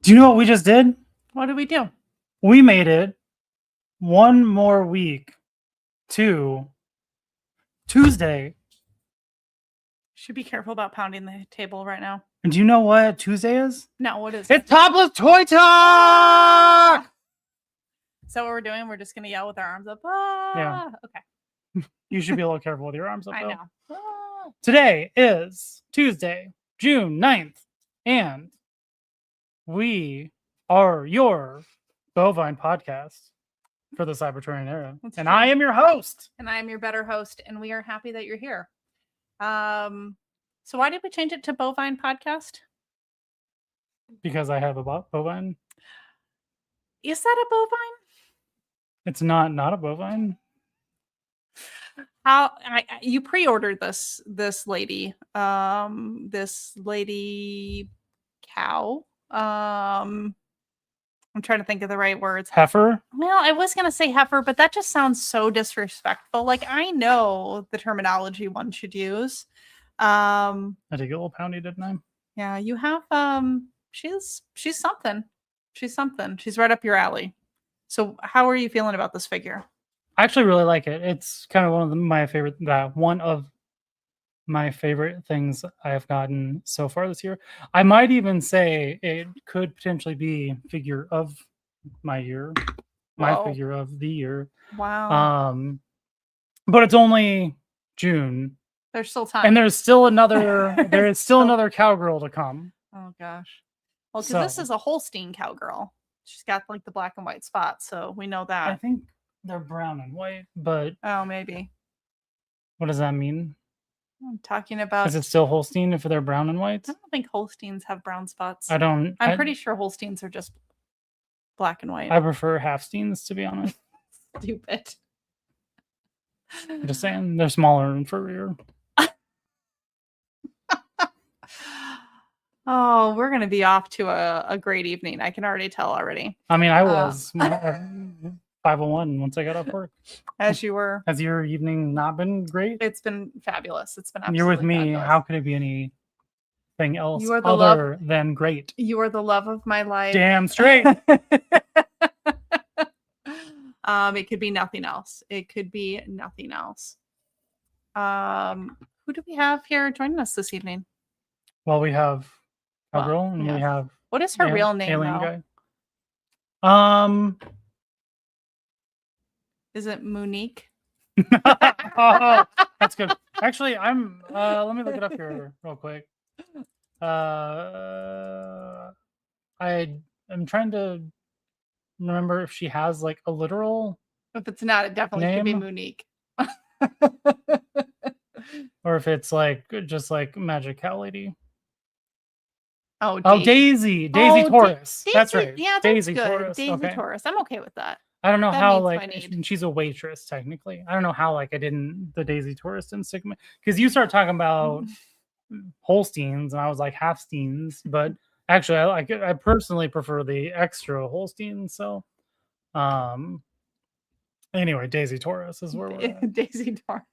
Do you know what we just did? What did we do? We made it one more week to Tuesday. Should be careful about pounding the table right now. And do you know what Tuesday is? No, what is It's Topless Toy Talk! Is that what we're doing? We're just going to yell with our arms up. Ah! Yeah. Okay. You should be a little careful with your arms up, I though. know. Ah! Today is Tuesday, June 9th, and we are your bovine podcast for the Cybertronian era. That's and true. I am your host. And I am your better host, and we are happy that you're here. So why did we change it to bovine podcast? Because I have a bovine. Is that a bovine? It's not a bovine. How you pre-ordered this lady cow. I'm trying to think of the right words. Heifer? Well, I was going to say heifer, but that just sounds so disrespectful. Like, I know the terminology one should use. I did get a little poundy, didn't I? Yeah, you have she's something. She's something. She's right up your alley. So how are you feeling about this figure? I actually really like it. It's kind of one of my favorite things I have gotten so far this year. I might even say it could potentially be figure of my year, my figure of the year. Wow. But it's only June. There's still time. And there's still another another cowgirl to come. Oh gosh. Well, because this is a Holstein cowgirl. She's got like the black and white spots, so we know that. I think they're brown and white, but maybe. What does that mean? I'm talking about. Is it still Holstein if they're brown and white? I don't think Holsteins have brown spots. I'm pretty sure Holsteins are just black and white. I prefer Halfsteins, to be honest. Stupid. I'm just saying they're smaller and furrier. Oh, we're going to be off to a great evening. I can already tell already. I mean, I was 5:01 once I got off work. As you were. Has your evening not been great? It's been fabulous. It's been absolutely You're with me. fabulous. How could it be anything else than great? You are the love of my life. Damn straight. It could be nothing else. It could be nothing else. Who do we have here joining us this evening? Well, we have Cowgirl, and we have. What is her real name? Alien guy. Is it Monique? Oh, that's good. Actually, I'm. Let me look it up here real quick. I'm trying to remember if she has like a literal. If it's not, it definitely could be Monique. Or if it's like just like Magic Cow Lady. Oh, Daisy Taurus. That's right. Yeah, that's Daisy good. Taurus. Daisy Taurus. I'm okay with that. I don't know how she's a waitress technically. I don't know how the Daisy Taurus didn't stick me, because you start talking about Holsteins and I was like Halfsteins, but actually I personally prefer the extra Holsteins. So, anyway, Daisy Taurus is where we're at. Daisy Taurus.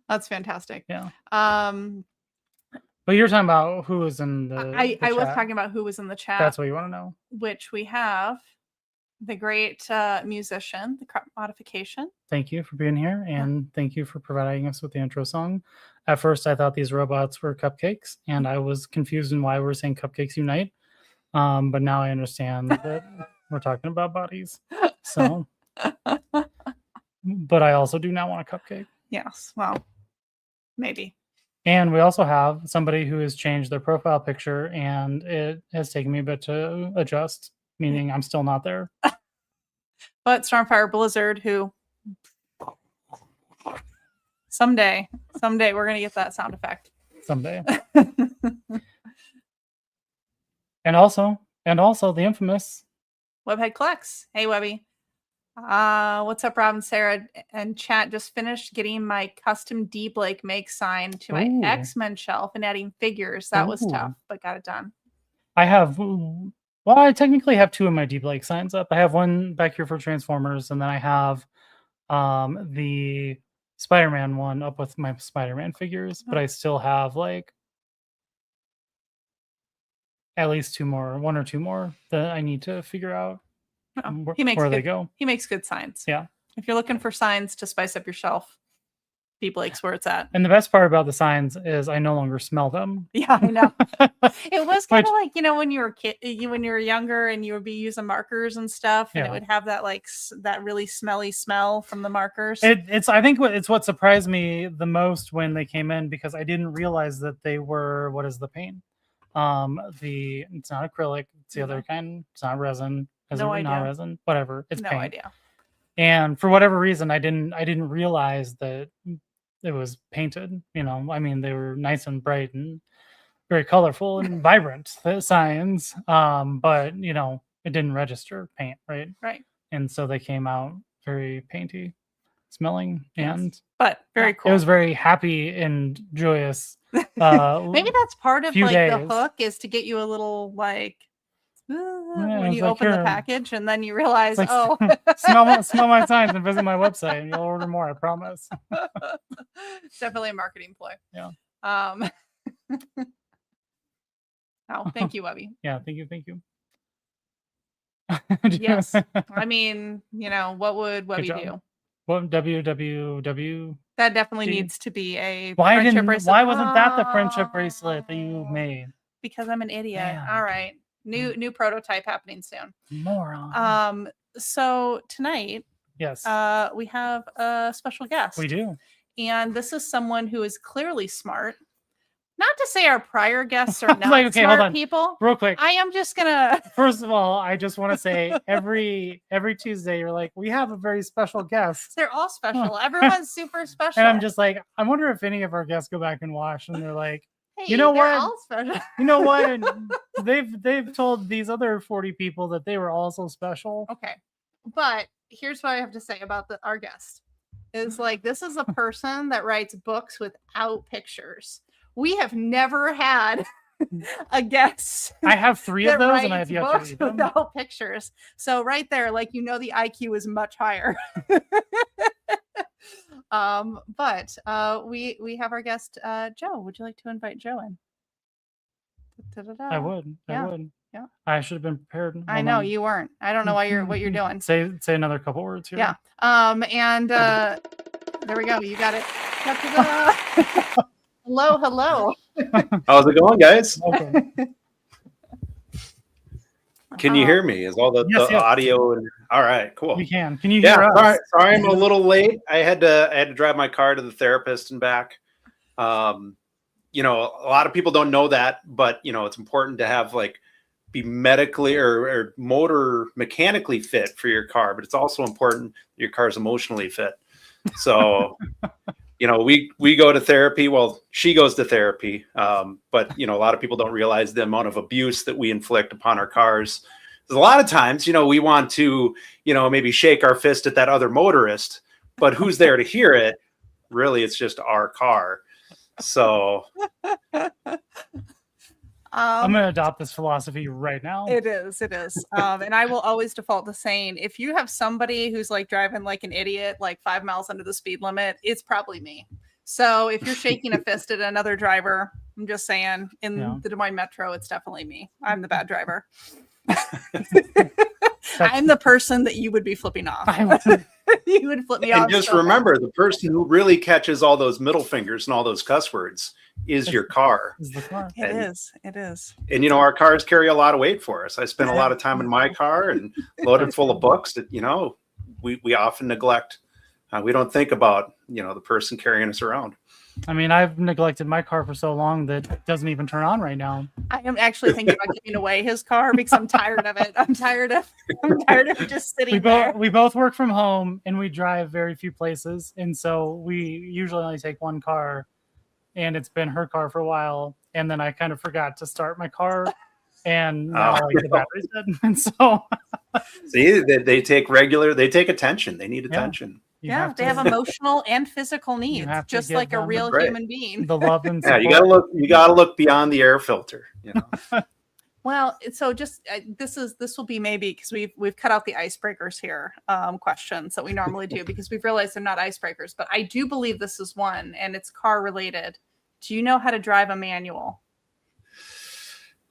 That's fantastic. Yeah. But you're talking about who was in the I was talking about who was in the chat. That's what you want to know. Which we have the great musician, the Crop Modification. Thank you for being here, and thank you for providing us with the intro song. At first, I thought these robots were cupcakes, and I was confused in why we were saying Cupcakes Unite. But now I understand that we're talking about bodies. So, but I also do not want a cupcake. Yes, well, maybe. And we also have somebody who has changed their profile picture, and it has taken me a bit to adjust, meaning I'm still not there. But Stormfire Blizzard, who someday we're going to get that sound effect. Someday. And also the infamous Webhead Collects. Hey, Webby. What's up, Rob and Sarah? And chat, just finished getting my custom D Blake make sign to my X-Men shelf and adding figures. That was tough, but got it done. I technically have two of my D Blake signs up. I have one back here for Transformers, and then I have the Spider-Man one up with my Spider-Man figures, but I still have like at least one or two more that I need to figure out where they go. He makes good signs. Yeah. If you're looking for signs to spice up your shelf, D. Blake's where it's at. And the best part about the signs is I no longer smell them. Yeah, I know. It was kind of like, when you were when you were younger and you would be using markers and stuff, and it would have that that really smelly smell from the markers. I think it's what surprised me the most when they came in, because I didn't realize that they were, what is the paint? It's not acrylic, it's the other kind. It's not resin. No idea. Not resin, whatever. It's no paint. idea. And for whatever reason, I didn't realize that it was painted. They were nice and bright and very colorful and vibrant, the signs. But it didn't register paint, right? Right. And so they came out very painty smelling, but very cool. It was very happy and joyous. Maybe that's part of days. The hook is to get you a little when you open the package, and then you realize, smell my signs and visit my website, and you'll order more. I promise. Definitely a marketing ploy. Yeah. Thank you, Webby. Yeah, thank you. Yes, what would Webby do? What www? That definitely needs to be a friendship bracelet. Why wasn't that the friendship bracelet that you made? Because I'm an idiot. Man. All right. New prototype happening soon. Moron. So tonight, yes, we have a special guest. We do. And this is someone who is clearly smart. Not to say our prior guests are not smart hold on. people. Real quick. I am just gonna First of all, I just want to say every Tuesday you're like, we have a very special guest. They're all special. Everyone's super special. And I'm just like, I wonder if any of our guests go back and watch and they're like, hey, you know what? All special. You know what? And they've told these other 40 people that they were also special. Okay. But here's what I have to say about our guest. Is this is a person that writes books without pictures. We have never had a guest. I have 3 of those, and I have yet to read them without pictures. So right there, the IQ is much higher. But we have our guest, Joe. Would you like to invite Joe in? Da-da-da. I would. Yeah. I should have been prepared. I know you weren't. I don't know what you're doing. Say another couple words here. Yeah. And there we go. You got it. Hello. How's it going, guys? Okay. Can you hear me? Is all the audio? And all right, cool. We can. Can you hear us? Sorry, I'm a little late. I had to drive my car to the therapist and back. A lot of people don't know that, but it's important to have be medically or motor mechanically fit for your car, but it's also important your car's emotionally fit. So we go to therapy. Well, she goes to therapy. But a lot of people don't realize the amount of abuse that we inflict upon our cars. There's a lot of times, we want to, maybe shake our fist at that other motorist, but who's there to hear it? Really, it's just our car. So I'm going to adopt this philosophy right now. It is. And I will always default to saying, if you have somebody who's driving like an idiot, 5 miles under the speed limit, it's probably me. So if you're shaking a fist at another driver, I'm just saying, in the Des Moines Metro, it's definitely me. I'm the bad driver. I'm the person that you would be flipping off. You would flip me off. And just remember, the person who really catches all those middle fingers and all those cuss words is your car. It is. And our cars carry a lot of weight for us. I spend a lot of time in my car and loaded full of books that we often neglect. We don't think about the person carrying us around. I mean, I've neglected my car for so long that it doesn't even turn on right now. I am actually thinking about giving away his car because I'm tired of it. I'm tired of just sitting there. We both work from home and we drive very few places. And so we usually only take one car, and it's been her car for a while. And then I kind of forgot to start my car, and now the battery's dead. And so see, they take attention. They need attention. They have emotional and physical needs, just like a real human being. The love and support. You gotta look beyond the air filter. Well, so just this will be maybe because we've cut out the icebreakers here, questions that we normally do because we've realized they're not icebreakers. But I do believe this is one, and it's car related. Do you know how to drive a manual?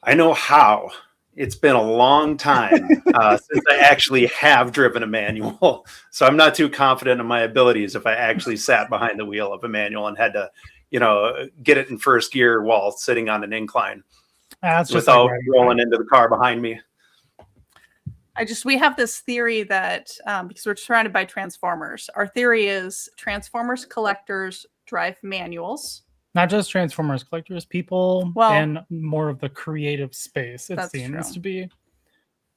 I know how. It's been a long time since I actually have driven a manual. So I'm not too confident in my abilities if I actually sat behind the wheel of a manual and had to, get it in first gear while sitting on an incline without rolling into the car behind me. We have this theory that because we're surrounded by Transformers, our theory is Transformers collectors drive manuals. Not just Transformers collectors, people in more of the creative space, it seems to be.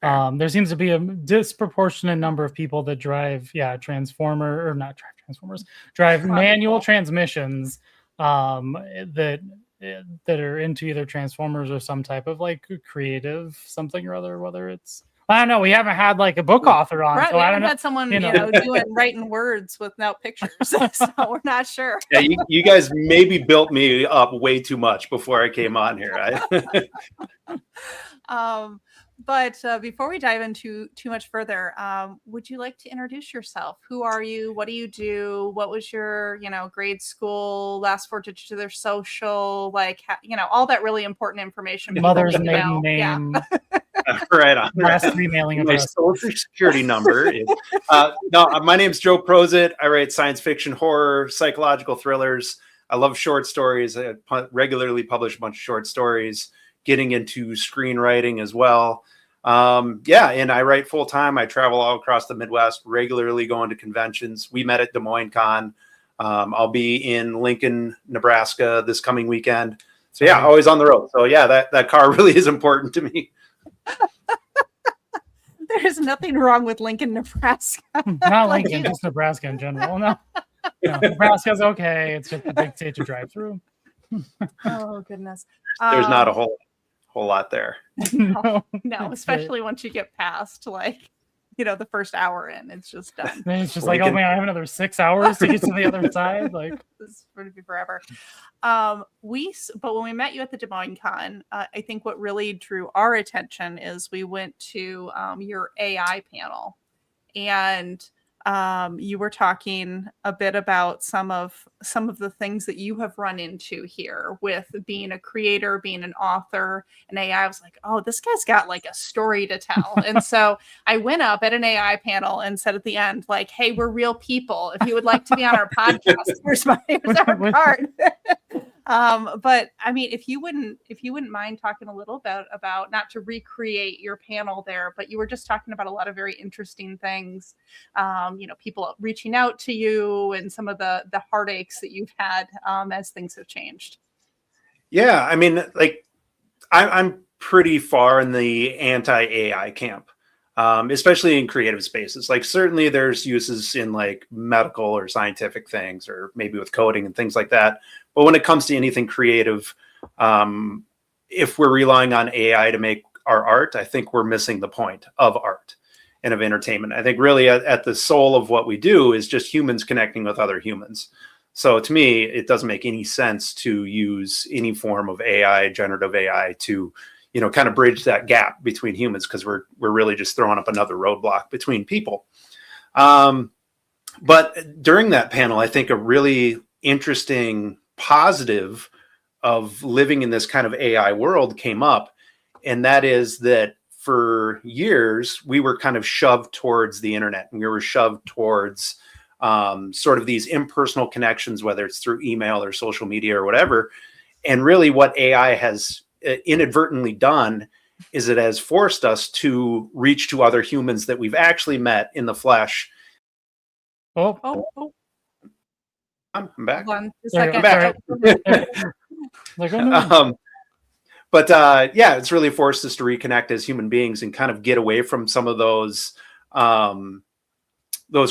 There seems to be a disproportionate number of people that drive, drive manual transmissions that are into either Transformers or some type of like creative something or other, whether it's, I don't know. We haven't had like a book author on, right, so I don't know. Had someone writing words without pictures, so we're not sure. Yeah, you guys maybe built me up way too much before I came on here. But before we dive into too much further, would you like to introduce yourself? Who are you? What do you do? What was your, grade school, last four digits of their social, all that really important information. Mother's maiden name. Yeah. Right on. Last three mailing address. My social security number is. No, my name's Joe Prosit. I write science fiction, horror, psychological thrillers. I love short stories. I regularly publish a bunch of short stories. Getting into screenwriting as well. And I write full time. I travel all across the Midwest, regularly going to conventions. We met at Des Moines Con. I'll be in Lincoln, Nebraska this coming weekend. So yeah, always on the road. So yeah, that car really is important to me. There's nothing wrong with Lincoln, Nebraska. Not Lincoln, just Nebraska in general. No, Nebraska's okay. It's just a big state to drive through. Oh goodness. There's not a whole lot there. No, especially once you get past the first hour in, it's just done. And it's just like, oh man, I have another 6 hours to get to the other side. Like this is going to be forever. But when we met you at the Des Moines Con, I think what really drew our attention is we went to your AI panel, and you were talking a bit about some of the things that you have run into here with being a creator, being an author, and AI. I was like, oh, this guy's got like a story to tell. And so I went up at an AI panel and said at the end, like, hey, we're real people. If you would like to be on our podcast, here's our card. But I mean, if you wouldn't mind talking a little bit about, not to recreate your panel there, but you were just talking about a lot of very interesting things, people reaching out to you and some of the heartaches that you've had as things have changed. Yeah, I mean, like I'm pretty far in the anti-AI camp, especially in creative spaces. Like certainly there's uses in like medical or scientific things, or maybe with coding and things like that. But when it comes to anything creative, if we're relying on AI to make our art, I think we're missing the point of art and of entertainment. I think really at the soul of what we do is just humans connecting with other humans. So to me, it doesn't make any sense to use any form of AI, generative AI, to kind of bridge that gap between humans, because we're really just throwing up another roadblock between people. But during that panel, I think a really interesting positive of living in this kind of AI world came up. And that is that for years, we were kind of shoved towards the internet, and we were shoved towards sort of these impersonal connections, whether it's through email or social media or whatever. And really what AI has inadvertently done is it has forced us to reach to other humans that we've actually met in the flesh. Oh. I'm back. Hold on a second. It's really forced us to reconnect as human beings and kind of get away from some of those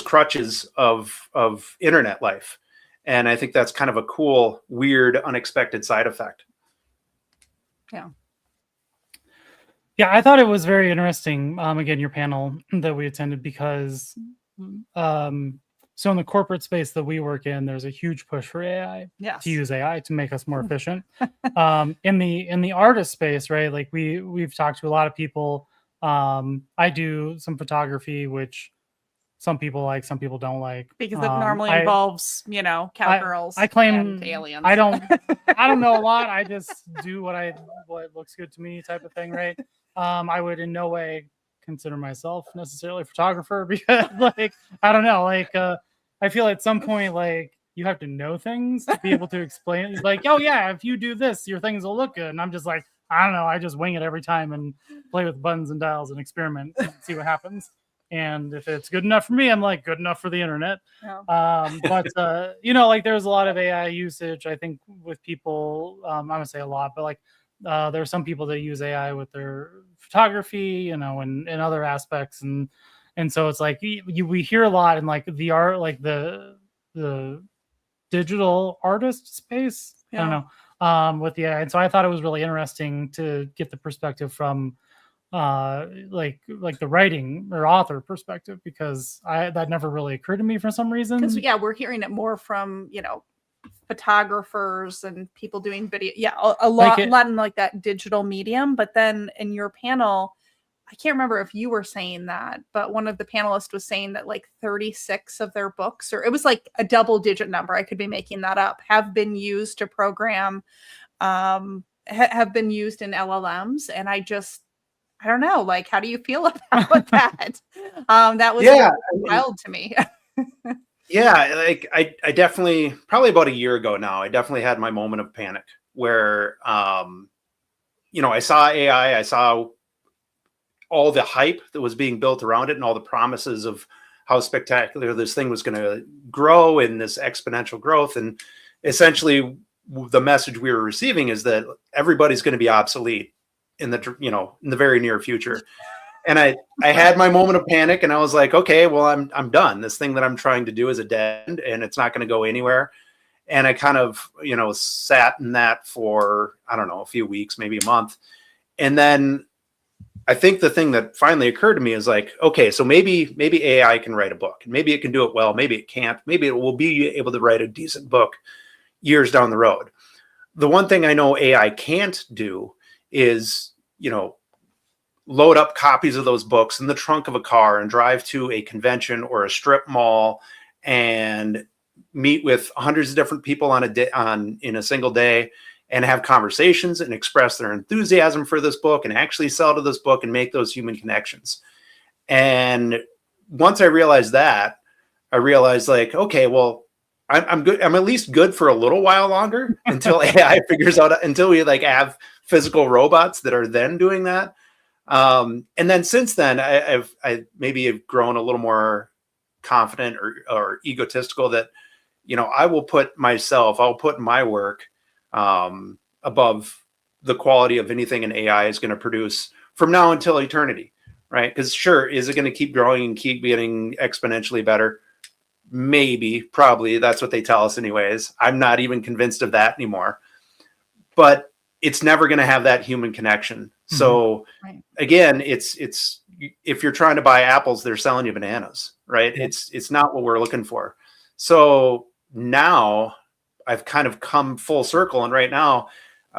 crutches of internet life. And I think that's kind of a cool, weird, unexpected side effect. Yeah, I thought it was very interesting. Again, your panel that we attended, because so in the corporate space that we work in, there's a huge push for AI, to use AI to make us more efficient. In the artist space, right? Like we've talked to a lot of people. I do some photography, which some people like, some people don't like. Because it normally involves, you know, cowgirls. I claim and aliens. I don't know a lot. I just do what looks good to me, type of thing, right? I would in no way consider myself necessarily a photographer, because like I don't know, like I feel at some point like you have to know things to be able to explain it. Like, oh yeah, if you do this, your things will look good. And I'm just like, I don't know, I just wing it every time and play with buttons and dials and experiment and see what happens. And if it's good enough for me, I'm like, good enough for the internet. Yeah. But you know, like there's a lot of AI usage, I think, with people. I'm gonna say a lot, but like there are some people that use AI with their photography, you know, and other aspects, and so it's like we hear a lot in like the art, like the digital artist space. I don't know, with the AI. And so I thought it was really interesting to get the perspective from like the writing or author perspective, because that never really occurred to me for some reason. Because we're hearing it more from, you know, photographers and people doing video. A lot in like that digital medium. But then in your panel, I can't remember if you were saying that, but one of the panelists was saying that like 36 of their books, or it was like a double-digit number, I could be making that up, have been used to program, have been used in LLMs. And I don't know, like, how do you feel about that? That was wild to me. Yeah, like I definitely, probably about a year ago now, I definitely had my moment of panic where, you know, I saw AI, I saw all the hype that was being built around it and all the promises of how spectacular this thing was going to grow in this exponential growth. And essentially the message we were receiving is that everybody's going to be obsolete in the very near future. And I had my moment of panic, and I was like, okay, well, I'm done. This thing that I'm trying to do is a dead end, and it's not going to go anywhere. And I kind of, you know, sat in that for, I don't know, a few weeks, maybe a month. And then I think the thing that finally occurred to me is like, okay, so maybe AI can write a book, and maybe it can do it well, maybe it can't, maybe it will be able to write a decent book years down the road. The one thing I know AI can't do is, you know, load up copies of those books in the trunk of a car and drive to a convention or a strip mall and meet with hundreds of different people in a single day and have conversations and express their enthusiasm for this book and actually sell to this book and make those human connections. And once I realized that, I realized like, okay, well, I'm good. I'm at least good for a little while longer until AI figures out, until we like have physical robots that are then doing that. And then since then, I maybe have grown a little more confident or egotistical that, you know, I'll put my work above the quality of anything an AI is going to produce from now until eternity, right? Because sure, is it going to keep growing and keep getting exponentially better? Maybe, probably. That's what they tell us anyways. I'm not even convinced of that anymore. But it's never going to have that human connection. Mm-hmm. So again, it's if you're trying to buy apples, they're selling you bananas, right? Yeah. It's not what we're looking for. So now I've kind of come full circle, and right now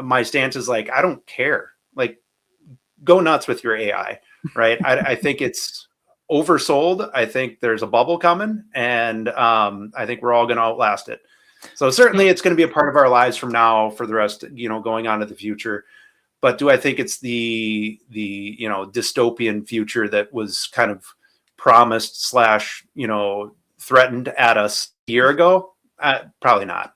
my stance is like, I don't care. Like, go nuts with your AI, right? I think it's oversold. I think there's a bubble coming, and I think we're all going to outlast it. So certainly it's going to be a part of our lives from now for the rest, you know, going on to the future. But do I think it's the you know, dystopian future that was kind of promised / you know, threatened at us a year ago? Probably not.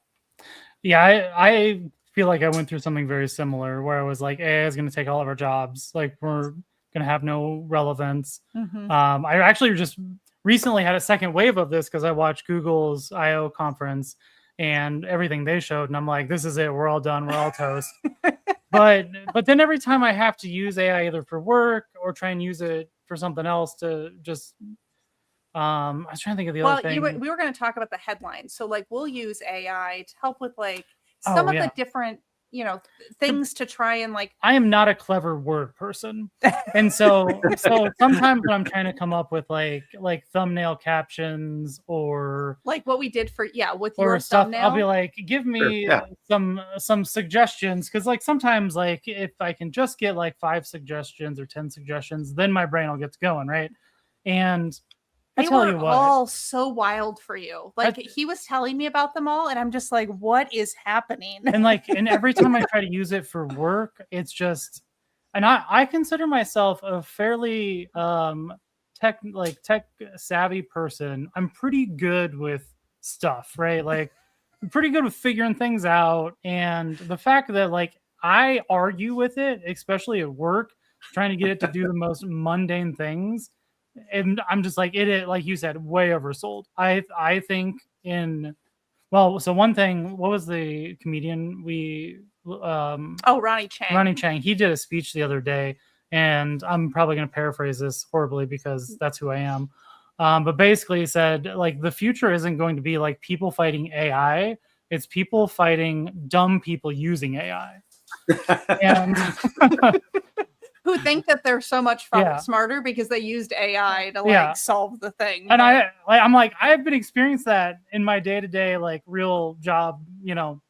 Yeah, I feel like I went through something very similar where I was like, AI is going to take all of our jobs. Like, we're going to have no relevance. Mm-hmm. I actually just recently had a second wave of this because I watched Google's I/O conference and everything they showed, and I'm like, this is it. We're all done. We're all toast. But then every time I have to use AI either for work or try and use it for something else to just, I was trying to think of the other thing. We were going to talk about the headlines. So like, we'll use AI to help with like some of the different, you know, things to try and like. I am not a clever word person, and so sometimes when I'm trying to come up with like thumbnail captions or like what we did for with your stuff, thumbnail, I'll be like, give me some suggestions, because like sometimes like if I can just get like 5 suggestions or 10 suggestions, then my brain will get to going, right? And I They tell were you what. all so wild for you. Like he was telling me about them all, and I'm just like, what is happening? And every time I try to use it for work, it's just, and I consider myself a fairly tech savvy person. I'm pretty good with stuff, right? Like I'm pretty good with figuring things out. And the fact that like I argue with it, especially at work, trying to get it to do the most mundane things. And I'm just like, like you said, way oversold. I think so one thing, what was the comedian Ronnie Chang. Ronnie Chang, he did a speech the other day, and I'm probably going to paraphrase this horribly because that's who I am. But basically he said, like, the future isn't going to be like people fighting AI. It's people fighting dumb people using AI. And who think that they're so much smarter because they used AI to solve the thing. And I'm like, I've been experiencing that in my day-to-day like real job,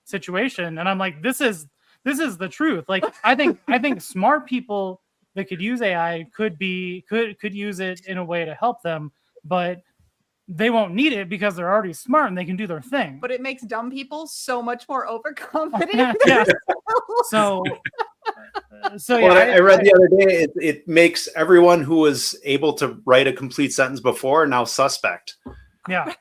situation. And I'm like, this is the truth. Like I think smart people that could use AI could use it in a way to help them, but they won't need it because they're already smart and they can do their thing. But it makes dumb people so much more overconfident. Yeah. So yeah, I read the other day, it makes everyone who was able to write a complete sentence before now suspect. Yeah.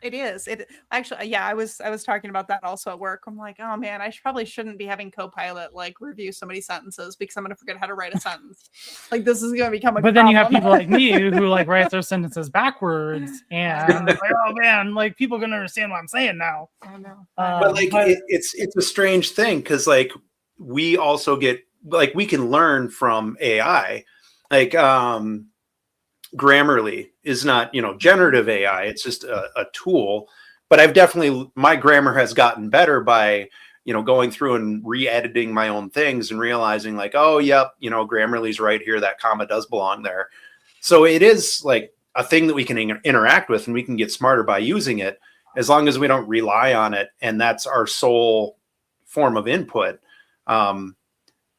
It is. It actually, yeah, I was talking about that also at work. I'm like, oh man, I probably shouldn't be having Copilot like review somebody's sentences because I'm gonna forget how to write a sentence. Like this is gonna become a But problem. then you have people like me who like write their sentences backwards, and like, oh man, like people are gonna understand what I'm saying now. I know. But like it's a strange thing because like we also get like we can learn from AI, like Grammarly is not, generative AI. It's just a tool. But my grammar has gotten better by, going through and re-editing my own things and realizing like, oh, yep, Grammarly's right here. That comma does belong there. So it is like a thing that we can interact with and we can get smarter by using it as long as we don't rely on it. And that's our sole form of input.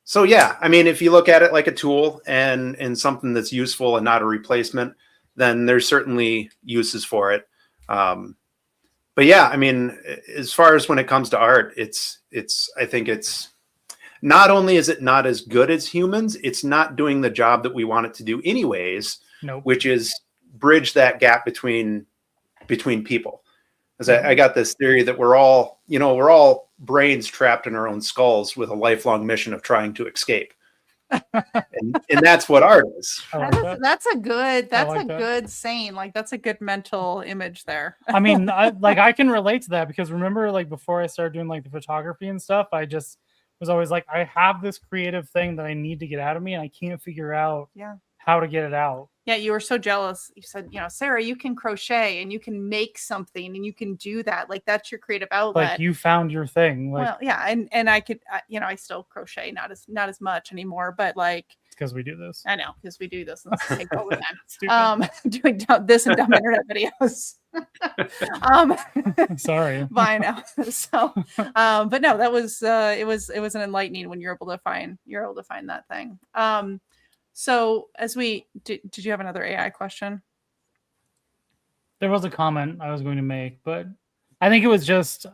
So yeah, I mean, if you look at it like a tool and something that's useful and not a replacement, then there's certainly uses for it. But yeah, I mean, as far as when it comes to art, I think it's not only is it not as good as humans, it's not doing the job that we want it to do anyways, which is bridge that gap between people. Because I got this theory that we're all brains trapped in our own skulls with a lifelong mission of trying to escape. and that's what art is. That's a good saying. Like that's a good mental image there. I mean, I can relate to that because remember, like before I started doing like the photography and stuff, I just was always like, I have this creative thing that I need to get out of me, and I can't figure out how to get it out. Yeah, you were so jealous. You said, Sarah, you can crochet and you can make something and you can do that. Like that's your creative outlet. Like you found your thing. Like, well, yeah, and I could, I still crochet, not as much anymore, but like it's because we do this. I know because we do this and take all the time. Doing this and dumb internet videos. Sorry. By now. So, but no, that was it was an enlightening when you're able to find that thing. So as did you have another AI question? There was a comment I was going to make, but I think it was just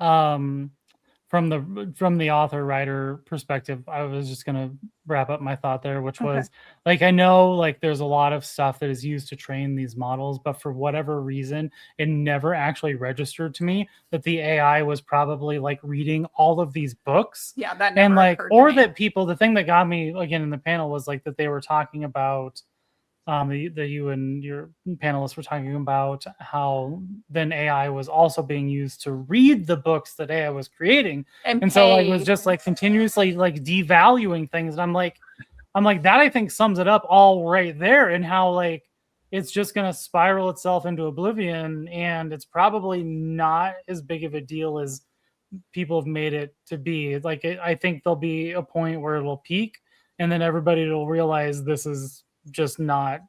from the author writer perspective. I was just going to wrap up my thought there, which was like, I know like there's a lot of stuff that is used to train these models, but for whatever reason, it never actually registered to me that the AI was probably like reading all of these books. Yeah, that never and like, occurred or to me. that people, the thing that got me again in the panel was like that they were talking about you and your panelists were talking about how then AI was also being used to read the books that AI was creating, and so like it was just like continuously like devaluing things. And I'm like that I think sums it up all right there, and how like it's just gonna spiral itself into oblivion, and it's probably not as big of a deal as people have made it to be. Like I think there'll be a point where it'll peak, and then everybody will realize this is just not.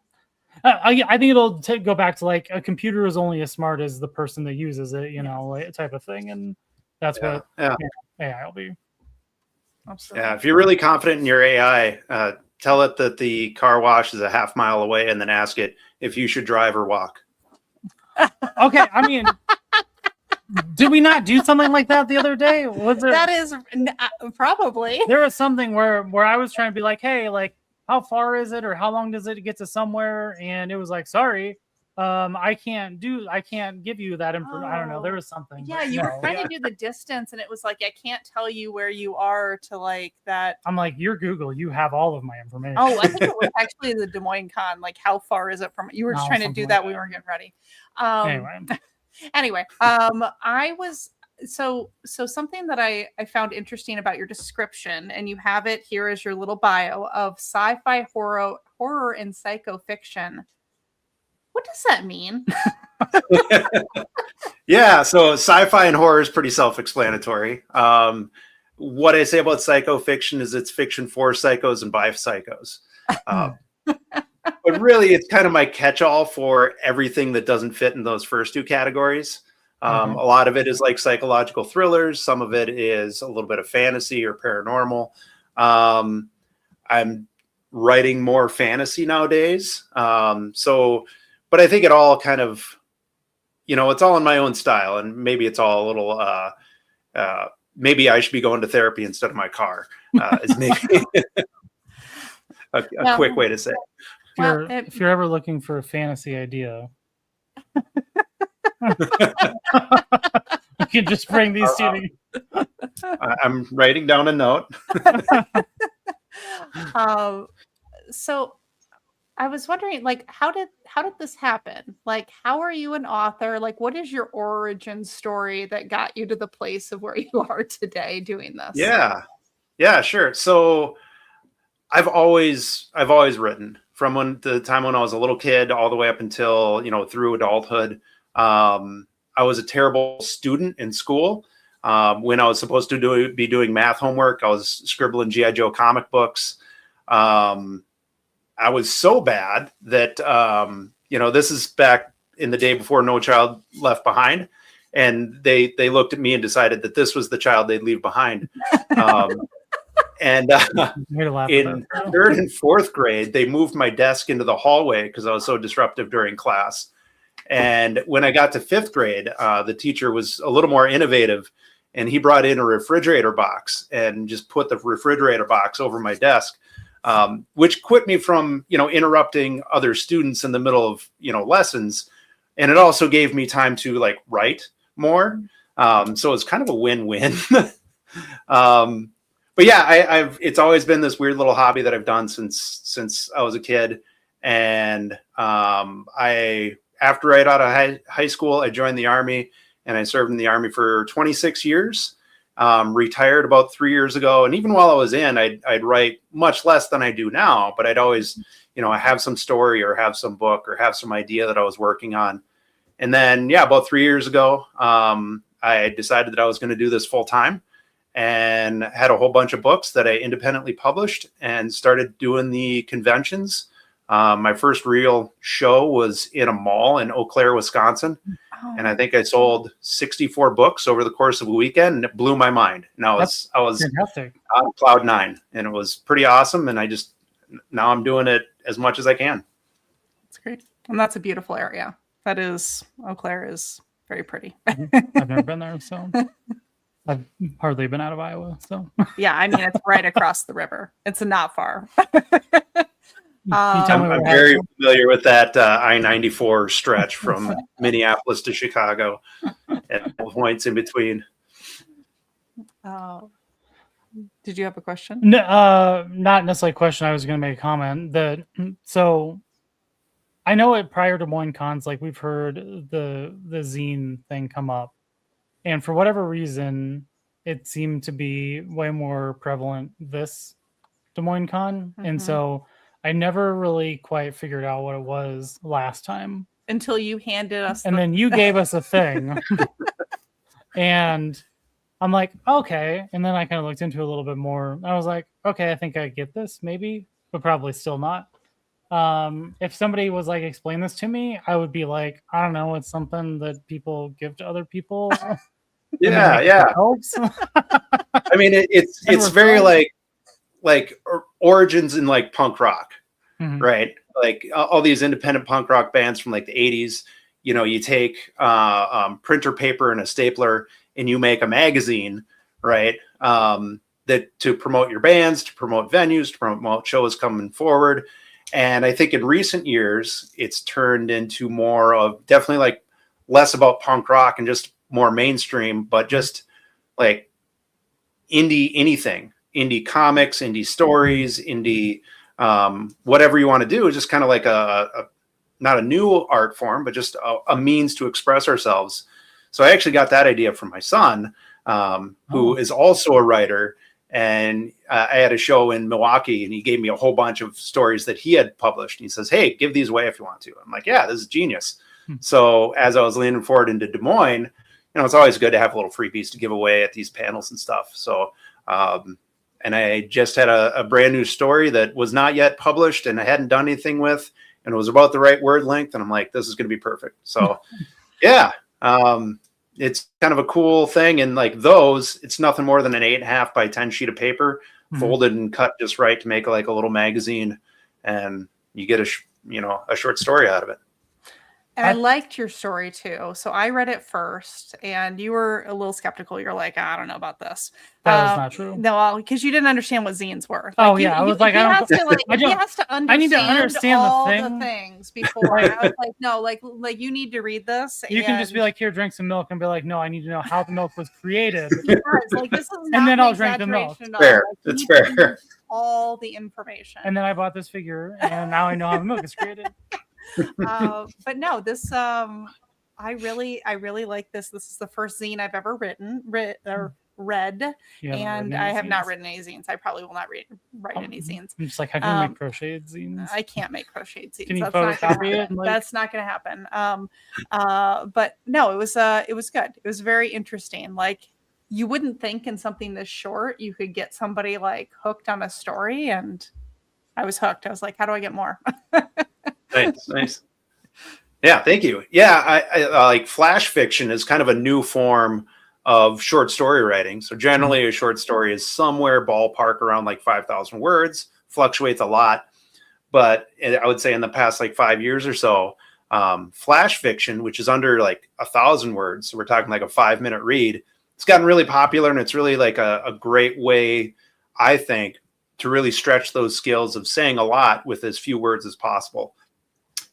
I think it'll go back to like a computer is only as smart as the person that uses it, like, type of thing, and that's what AI will be. Absolutely. Yeah, if you're really confident in your AI, tell it that the car wash is a half mile away, and then ask it if you should drive or walk. Okay, I mean, did we not do something like that the other day? Was there? That is probably. There was something where I was trying to be like, hey, like, how far is it, or how long does it get to somewhere? And it was like, sorry, I can't give you that information. I don't know. There was something. Yeah, you were trying to do the distance, and it was like, I can't tell you where you are to like that. I'm like, you're Google. You have all of my information. Oh, I think it was actually the Des Moines Con. Like, how far is it from? You were just trying to do that. We weren't getting ready. Anyway, I was so something that I found interesting about your description, and you have it here as your little bio of sci-fi, horror, and psycho fiction. What does that mean? Yeah, so sci-fi and horror is pretty self-explanatory. What I say about psycho fiction is it's fiction for psychos and by psychos. But really, it's kind of my catch-all for everything that doesn't fit in those first two categories. A lot of it is like psychological thrillers. Some of it is a little bit of fantasy or paranormal. I'm writing more fantasy nowadays. But I think it all kind of, it's all in my own style, and maybe it's all a little, maybe I should be going to therapy instead of my car, is maybe a quick way to say it. If you're ever looking for a fantasy idea, you can just bring these to me. I'm writing down a note. So I was wondering, like, how did this happen? Like, how are you an author? Like, what is your origin story that got you to the place of where you are today doing this? Yeah, sure. So I've always written from the time when I was a little kid all the way up until, through adulthood. I was a terrible student in school. When I was supposed to be doing math homework, I was scribbling G.I. Joe comic books. I was so bad that, this is back in the day before No Child Left Behind. And they looked at me and decided that this was the child they'd leave behind. And in third and fourth grade, they moved my desk into the hallway because I was so disruptive during class. And when I got to fifth grade, the teacher was a little more innovative, and he brought in a refrigerator box and just put the refrigerator box over my desk, which quit me from, interrupting other students in the middle of, lessons. And it also gave me time to write more. So it's kind of a win-win. But yeah, it's always been this weird little hobby that I've done since I was a kid. And after right out of high school, I joined the Army, and I served in the Army for 26 years. Retired about 3 years ago. And even while I was in, I'd write much less than I do now, but I'd always, have some story or have some book or have some idea that I was working on. And then, about 3 years ago, I decided that I was going to do this full time, and had a whole bunch of books that I independently published and started doing the conventions. My first real show was in a mall in Eau Claire, Wisconsin. And I think I sold 64 books over the course of a weekend, and it blew my mind. And I was fantastic. On cloud nine, and it was pretty awesome. And now I'm doing it as much as I can. That's great. And that's a beautiful area. Eau Claire is very pretty. I've never been there, so I've hardly been out of Iowa. So yeah, I mean, it's right across the river. It's not far. I'm very familiar with that I-94 stretch from Minneapolis to Chicago at points in between. Did you have a question? No, not necessarily a question. I was going to make a comment so I know it prior to Des Moines cons, we've heard the zine thing come up, and for whatever reason, it seemed to be way more prevalent this Des Moines con, and so I never really quite figured out what it was last time. Until you handed us and then you gave us a thing. And I'm like, okay. And then I kind of looked into it a little bit more. I was like, okay, I think I get this maybe, but probably still not. If somebody was explain this to me, I would be like, I don't know, it's something that people give to other people. Yeah. Helps. I mean, it's very origins in punk rock, right? All these independent punk rock bands from the 80s, you know, you take printer paper and a stapler and you make a magazine, right? That to promote your bands, to promote venues, to promote shows coming forward. And I think in recent years, it's turned into more of definitely like less about punk rock and just more mainstream, but just like anything, indie comics, indie stories, indie whatever you want to do, is just kind of like a not a new art form, but just a means to express ourselves. So I actually got that idea from my son, who is also a writer. And I had a show in Milwaukee and he gave me a whole bunch of stories that he had published. And he says, hey, give these away if you want to. I'm like, yeah, this is genius. So as I was leaning forward into Des Moines, you know, it's always good to have little freebies to give away at these panels and stuff. So, and I just had a brand new story that was not yet published and I hadn't done anything with, and it was about the right word length. And I'm like, this is going to be perfect. So yeah. It's kind of a cool thing. And like those, it's nothing more than an 8.5 by 10 sheet of paper, folded and cut just right to make like a little magazine. And you get a short story out of it. And I liked your story too. So I read it first and you were a little skeptical. You're like, I don't know about this. That is not true. No, because you didn't understand what zines were. I was like, he has to understand. I need to understand all the things before. I was like, no, like you need to read this. You can just be like, here, drink some milk, and be like, no, I need to know how the milk was created. Like this is not and then I'll drink the milk. Fair. It's fair. All the information. And then I bought this figure, and now I know how the milk is created. But no, this I really like this. This is the first zine I've ever read, and I have not written any zines. I probably will not write any zines. I'm just like, how can you make crocheted zines? I can't make crocheted zines. Can you photocopy it? That's not going to happen. But no, it was good. It was very interesting. Like you wouldn't think in something this short you could get somebody like hooked on a story, and I was hooked. I was like, how do I get more? Nice. Yeah, thank you. Yeah, I like flash fiction is kind of a new form of short story writing. So generally a short story is somewhere ballpark around like 5,000 words, fluctuates a lot. But I would say in the past like 5 years or so, flash fiction, which is under like 1,000 words, so we're talking like a 5-minute read, it's gotten really popular, and it's really like a great way, I think, to really stretch those skills of saying a lot with as few words as possible.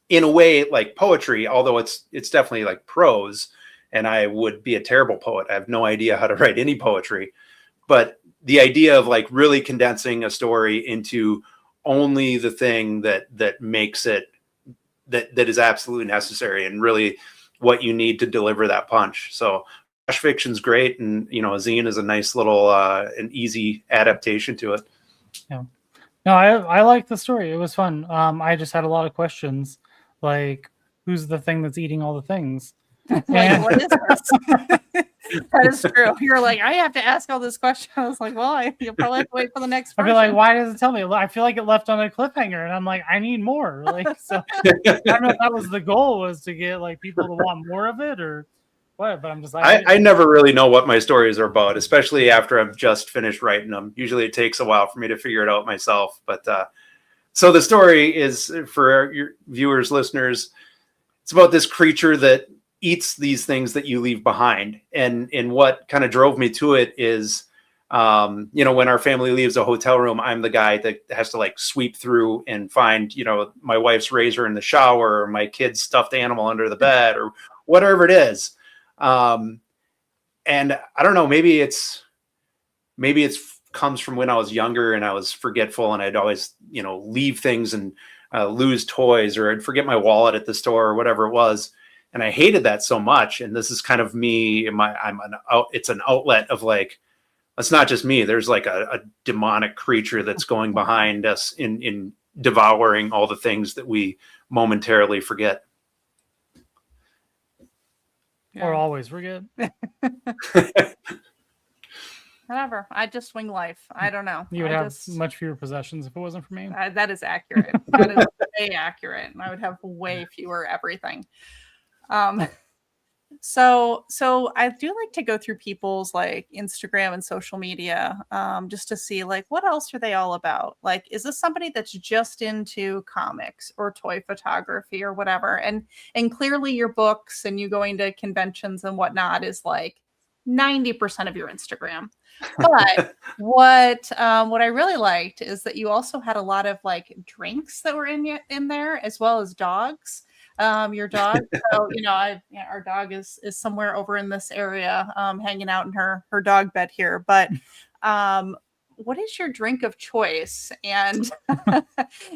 In a way like poetry, although it's definitely like prose, and I would be a terrible poet. I have no idea how to write any poetry, but the idea of like really condensing a story into only the thing that makes it that is absolutely necessary and really what you need to deliver that punch. So flash fiction's great, and you know, a zine is a nice little an easy adaptation to it. Yeah. No, I like the story. It was fun. I just had a lot of questions. Like, who's the thing that's eating all the things? Like, what is this? That is true. You're like, I have to ask all this question. I was like, well, you'll probably have to wait for the next version. I'd be like, why does it tell me? I feel like it left on a cliffhanger, and I'm like, I need more. Like, so I don't know if that was the goal, was to get like people to want more of it or what. But I'm just like, I never really know what my stories are about, especially after I've just finished writing them. Usually it takes a while for me to figure it out myself. But so the story is, for your viewers, listeners, it's about this creature that eats these things that you leave behind. And what kind of drove me to it is, you know, when our family leaves a hotel room, I'm the guy that has to like sweep through and find, you know, my wife's razor in the shower, or my kid's stuffed animal under the bed, or whatever it is. And I don't know, maybe it's comes from when I was younger and I was forgetful, and I'd always, you know, leave things and lose toys, or I'd forget my wallet at the store or whatever it was. And I hated that so much. And this is kind of me. It's an outlet of like, it's not just me. There's like a demonic creature that's going behind us in devouring all the things that we momentarily forget. Yeah. Or always forget. Whatever. I just swing life. I don't know. You would have much fewer possessions if it wasn't for me. That is accurate. That is way accurate. And I would have way fewer everything. So I do like to go through people's like Instagram and social media, just to see like what else are they all about. Like, is this somebody that's just into comics or toy photography or whatever? And clearly your books and you going to conventions and whatnot is like 90% of your Instagram. But what I really liked is that you also had a lot of like drinks that were in there, as well as dogs. Your dog. So our dog is somewhere over in this area, hanging out in her dog bed here. But what is your drink of choice? And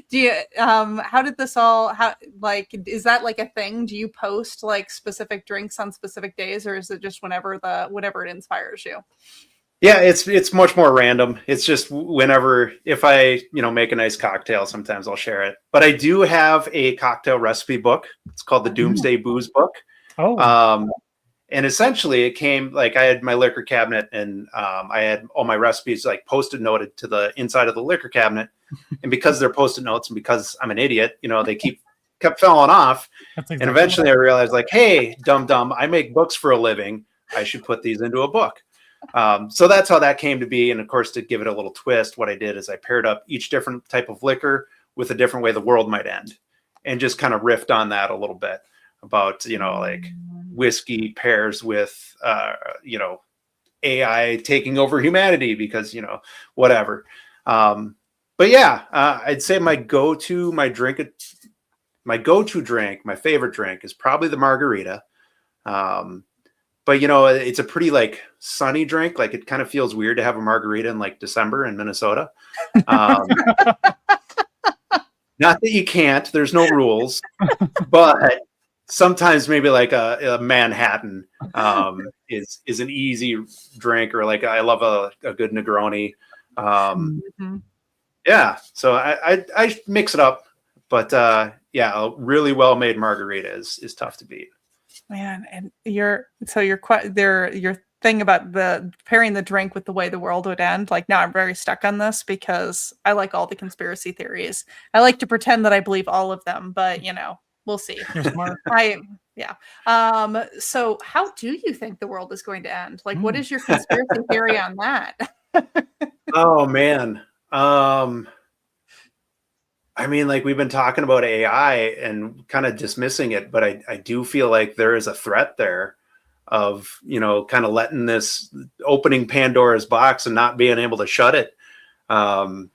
do you how did this all is that like a thing? Do you post like specific drinks on specific days, or is it just whenever it inspires you? Yeah, it's much more random. It's just whenever, if I, make a nice cocktail, sometimes I'll share it. But I do have a cocktail recipe book. It's called the Doomsday Booze Book. Oh. And essentially it came like I had my liquor cabinet and I had all my recipes like post-it noted to the inside of the liquor cabinet. And because they're post-it notes and because I'm an idiot, they kept falling off. Exactly. And eventually I realized like, hey, dumb, I make books for a living. I should put these into a book. So that's how that came to be. And of course, to give it a little twist, what I did is I paired up each different type of liquor with a different way the world might end, and just kind of riffed on that a little bit about, like whiskey pairs with, AI taking over humanity because, whatever. But yeah, I'd say my favorite drink is probably the margarita. But it's a pretty like sunny drink. Like it kind of feels weird to have a margarita in like December in Minnesota. Not that you can't, there's no rules, but sometimes maybe like a Manhattan is an easy drink, or like I love a good Negroni. Yeah, so I mix it up, but yeah, a really well made margarita is tough to beat. Man, and your thing about the pairing the drink with the way the world would end, like now I'm very stuck on this because I like all the conspiracy theories. I like to pretend that I believe all of them, but we'll see. You're smart. So how do you think the world is going to end? Like, what is your conspiracy theory on that? Oh man. I mean, like we've been talking about AI and kind of dismissing it, but I do feel like there is a threat there of, kind of letting this opening Pandora's box and not being able to shut it. I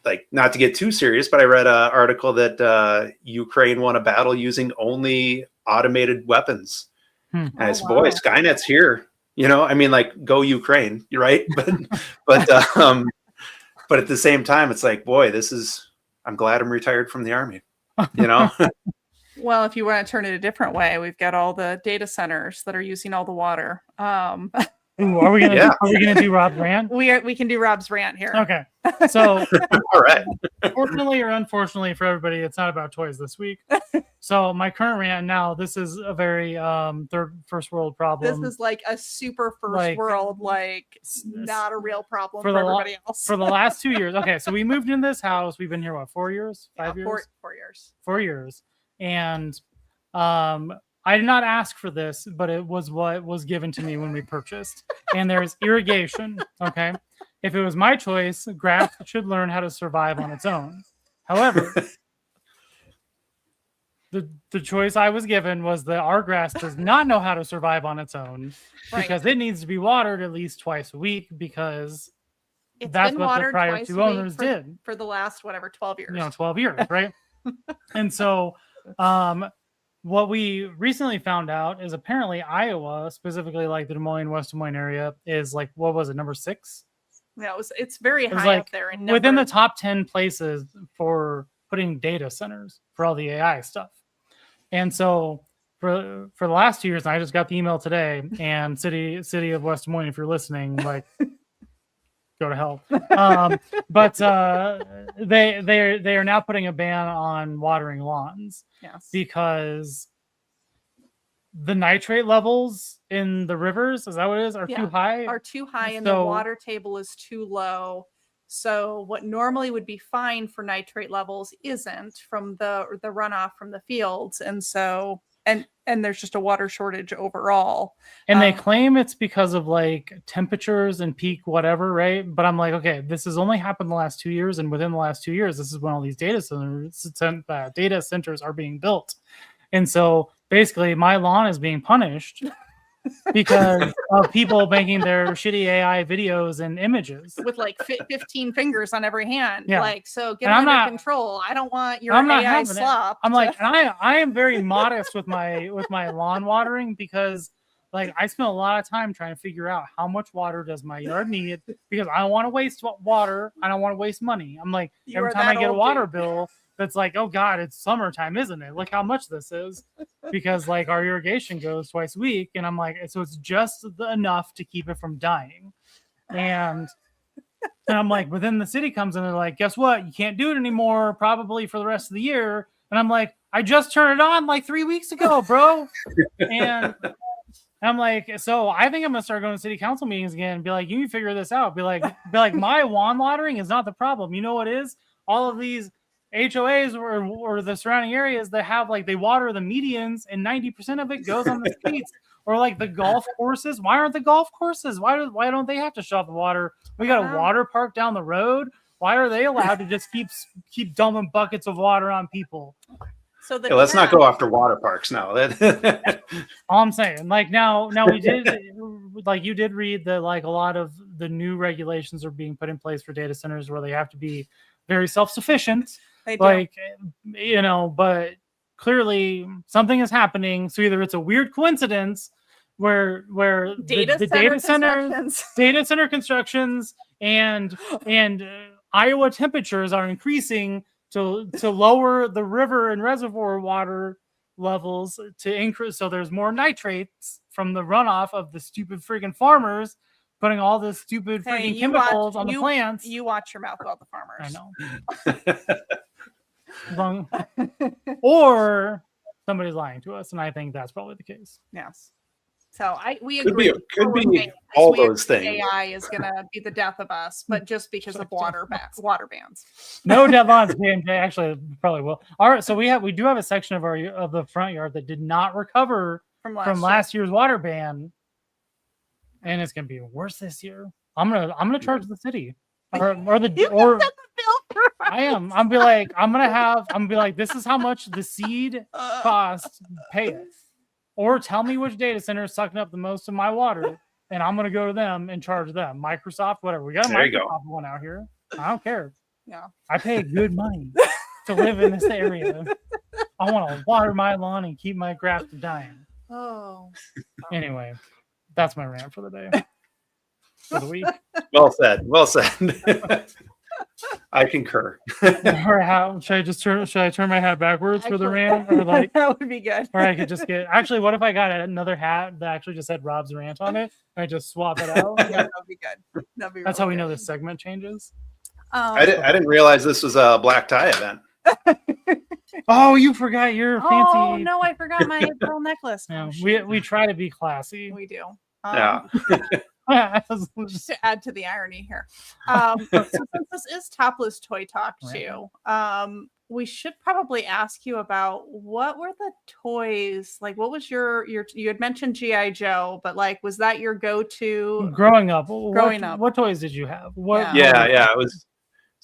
like, not to get too serious, but I read an article that Ukraine won a battle using only automated weapons. And I said, boy, Skynet's here. I mean, like, go Ukraine, you're right. But at the same time, it's like, boy, I'm glad I'm retired from the Army, Well, if you want to turn it a different way, we've got all the data centers that are using all the water. Ooh, are we gonna do Rob's rant? We can do Rob's rant here. Okay. So all right. Fortunately or unfortunately for everybody, it's not about toys this week. So my current rant now, this is a very first world problem. This is like a super first world, like not a real problem for everybody else. For the last 2 years. Okay, so we moved into this house. We've been here, what, 4 years? 5 years? 4 years. 4 years. And I did not ask for this, but it was what was given to me when we purchased. And there's irrigation. Okay. If it was my choice, grass should learn how to survive on its own. However, the choice I was given was that our grass does not know how to survive on its own, because it needs to be watered at least twice a week, because that's what the prior two owners did for the last 12 years. 12 years, right? And so what we recently found out is apparently Iowa, specifically like the Des Moines, West Des Moines area, is like, what was it, number 6? Yeah, it's very high up there. Within the top 10 places for putting data centers for all the AI stuff. And so for the last 2 years, and I just got the email today, and city of West Des Moines, if you're listening, like, go to hell. But they are now putting a ban on watering lawns. Yes. Because the nitrate levels in the rivers, is that what it is, are too high? Are too high, and the water table is too low. So what normally would be fine for nitrate levels isn't from the runoff from the fields. And so and there's just a water shortage overall. And they claim it's because of like temperatures and peak whatever, right? But I'm like, okay, this has only happened the last 2 years, and within the last 2 years, this is when all these data centers are being built. And so basically, my lawn is being punished because of people making their shitty AI videos and images with like 15 fingers on every hand. Yeah. Like, so get under control. I don't want your AI slop. I'm like, and I am very modest with my lawn watering because like I spent a lot of time trying to figure out how much water does my yard need because I don't want to waste water. I don't want to waste money. I'm like, every time I get a water bill, that's like, oh God, it's summertime, isn't it? Look how much this is. Because like our irrigation goes twice a week. And I'm like, so it's just enough to keep it from dying. And I'm like, but then the city comes in and they're like, guess what? You can't do it anymore, probably for the rest of the year. And I'm like, I just turned it on like 3 weeks ago, bro. And I'm like, so I think I'm gonna start going to city council meetings again and be like, you need to figure this out. Be like, my lawn watering is not the problem. You know what is? All of these HOAs or the surrounding areas that have like they water the medians and 90% of it goes on the streets or like the golf courses. Why aren't the golf courses? Why don't they have to shut off the water? We got a water park down the road. Why are they allowed to just keep dumping buckets of water on people? So let's not go after water parks now. All I'm saying, like now we did like you did read that like a lot of the new regulations are being put in place for data centers where they have to be very self-sufficient. Like, you know, but clearly something is happening. So either it's a weird coincidence where the data center constructions and Iowa temperatures are increasing to lower the river and reservoir water levels to increase. So there's more nitrates from the runoff of the stupid freaking farmers putting all this stupid freaking chemicals on the plants. You watch your mouth about the farmers. I know. Or somebody's lying to us, and I think that's probably the case. Yes. So we agree. Could be all those things. AI is going to be the death of us, but just because of water bans. No deadlines, PMJ. Actually, probably will. All right, so we do have a section of the front yard that did not recover from last year's water ban, and it's going to be worse this year. I'm gonna charge the city or I am. I'm gonna be like, this is how much the seed costs. Pay it. Or tell me which data center is sucking up the most of my water, and I'm gonna go to them and charge them. Microsoft, whatever. We got a Microsoft one out here. I don't care. Yeah. I pay good money to live in this area. I want to water my lawn and keep my grass from dying. Oh. Anyway, that's my rant for the day. For the week. Well said. I concur. Or should I turn my hat backwards for the rant? Or like that would be good. Or I could just actually, what if I got another hat that actually just had Rob's rant on it? And I just swap it out. Yeah, that'd be good. That's how we know this segment changes. I didn't realize this was a black tie event. Oh, you forgot your fancy. Oh no, I forgot my pearl necklace. No, we try to be classy. We do. Yeah. Just to add to the irony here, so since this is Topless Toy Talk too, we should probably ask you about what were the toys like. What was your you had mentioned G.I. Joe, but like, was that your go-to growing up? What toys did you have? Yeah, it was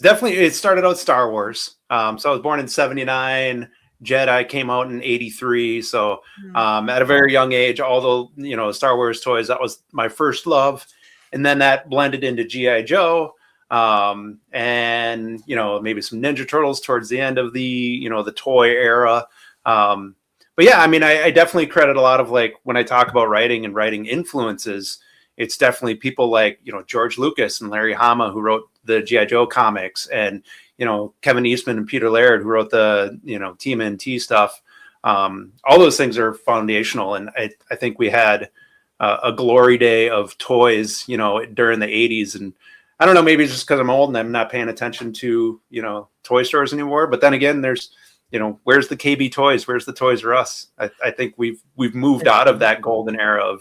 definitely. It started out Star Wars. So I was born in '79. Jedi came out in '83, so at a very young age, all the Star Wars toys, that was my first love, and then that blended into G.I. Joe, and maybe some Ninja Turtles towards the end of the the toy era. But yeah, I mean, I definitely credit a lot of, like, when I talk about writing and writing influences, it's definitely people like George Lucas and Larry Hama, who wrote the G.I. Joe comics, and Kevin Eastman and Peter Laird, who wrote the TMNT stuff. All those things are foundational, and I think we had a glory day of toys during the 80s. And I don't know, maybe it's just because I'm old and I'm not paying attention to toy stores anymore, but then again, there's where's the KB Toys, where's the Toys R Us? I think we've moved out of that golden era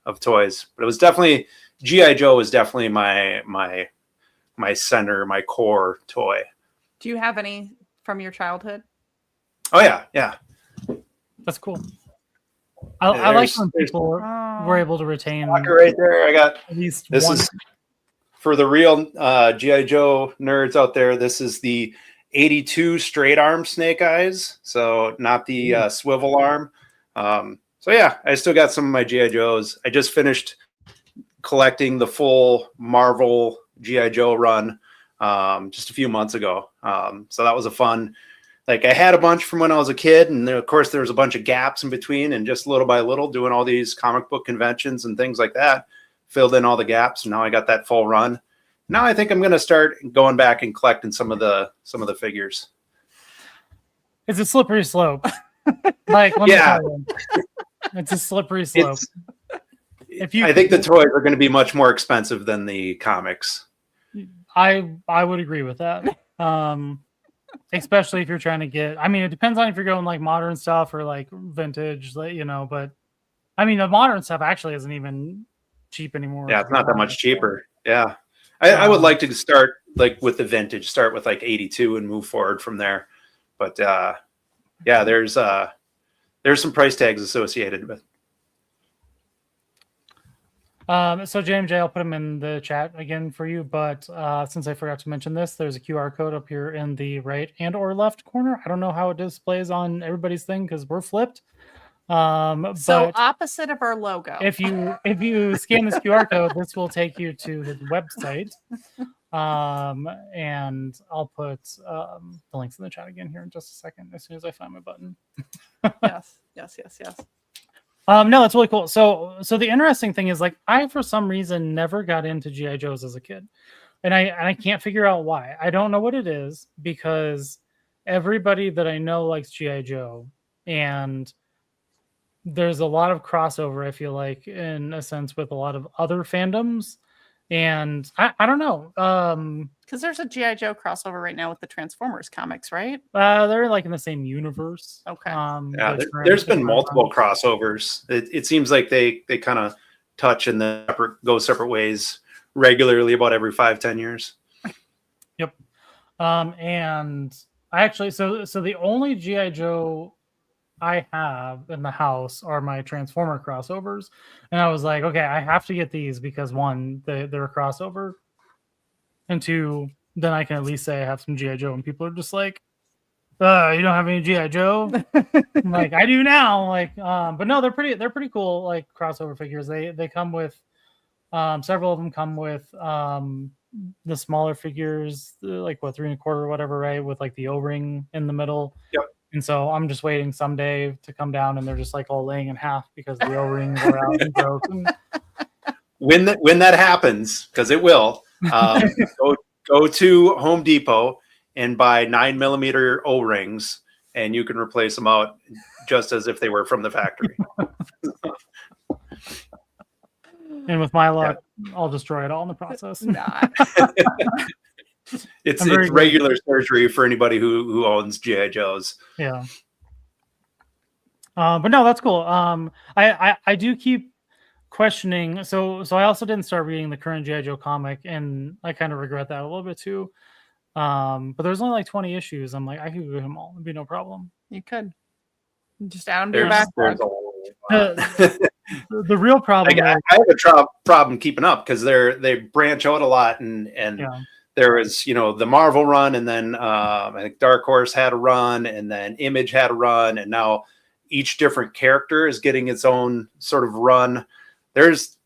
of toys. But it was definitely G.I. Joe was definitely my center, my core toy. Do you have any from your childhood? Oh yeah. That's cool. I like when people were able to retain. Right there, I got at least this. one. Is for the real GI Joe nerds out there. This is the 82 straight arm Snake Eyes, so not the swivel arm. So yeah, I still got some of my GI Joes. I just finished collecting the full Marvel GI Joe run just a few months ago. So that was a fun. Like I had a bunch from when I was a kid, and of course there was a bunch of gaps in between, and just little by little doing all these comic book conventions and things like that, filled in all the gaps. And now I got that full run. Now I think I'm going to start going back and collecting some of the figures. It's a slippery slope. Like yeah, it's a slippery slope. I think the toys are going to be much more expensive than the comics. I would agree with that. Especially if you're trying to get, I mean, it depends on if you're going like modern stuff or like vintage, you know, but I mean, the modern stuff actually isn't even cheap anymore. Yeah, it's not that much cheaper. Yeah. I would like to start like with the vintage, start with like 82 and move forward from there. But yeah, there's some price tags associated with. So JMJ, I'll put them in the chat again for you. But since I forgot to mention this, there's a QR code up here in the right and or left corner. I don't know how it displays on everybody's thing because we're flipped. So opposite of our logo. If you scan this QR code, this will take you to his website. And I'll put the links in the chat again here in just a second as soon as I find my button. Yes. No, it's really cool. So the interesting thing is, like, I for some reason never got into GI Joes as a kid, and I can't figure out why. I don't know what it is, because everybody that I know likes GI Joe, and there's a lot of crossover, I feel like, in a sense, with a lot of other fandoms. And I don't know. Because there's a G.I. Joe crossover right now with the Transformers comics, right? They're like in the same universe. Okay. Yeah, there's been multiple crossovers. It seems like they kind of touch and then go separate ways regularly about every 5-10 years. Yep. And I actually, so the only G.I. Joe I have in the house are my Transformer crossovers, and I was like, okay, I have to get these because one, they're a crossover, and two, then I can at least say I have some GI Joe, and people are just like, you don't have any GI Joe? I'm like, I do now. Like, but no, they're pretty cool, like crossover figures. They come with several of them come with the smaller figures, like what 3 1/4 or whatever, right, with like the O-ring in the middle. Yep. And so I'm just waiting someday to come down, and they're just like all laying in half because the O-rings are out and broken. When that happens, because it will, go to Home Depot and buy 9mm O-rings, and you can replace them out just as if they were from the factory. And with my luck, I'll destroy it all in the process. It's regular surgery for anybody who owns GI Joes. Yeah. But no, that's cool. I do keep questioning. So I also didn't start reading the current GI Joe comic, and I kind of regret that a little bit too. But there's only like 20 issues. I'm like, I could read them all. It'd be no problem. You could just add them to your backlog. The real problem. I have a problem keeping up because they branch out a lot, and there was, the Marvel run, and then I think Dark Horse had a run, and then Image had a run, and now each different character is getting its own sort of run. There's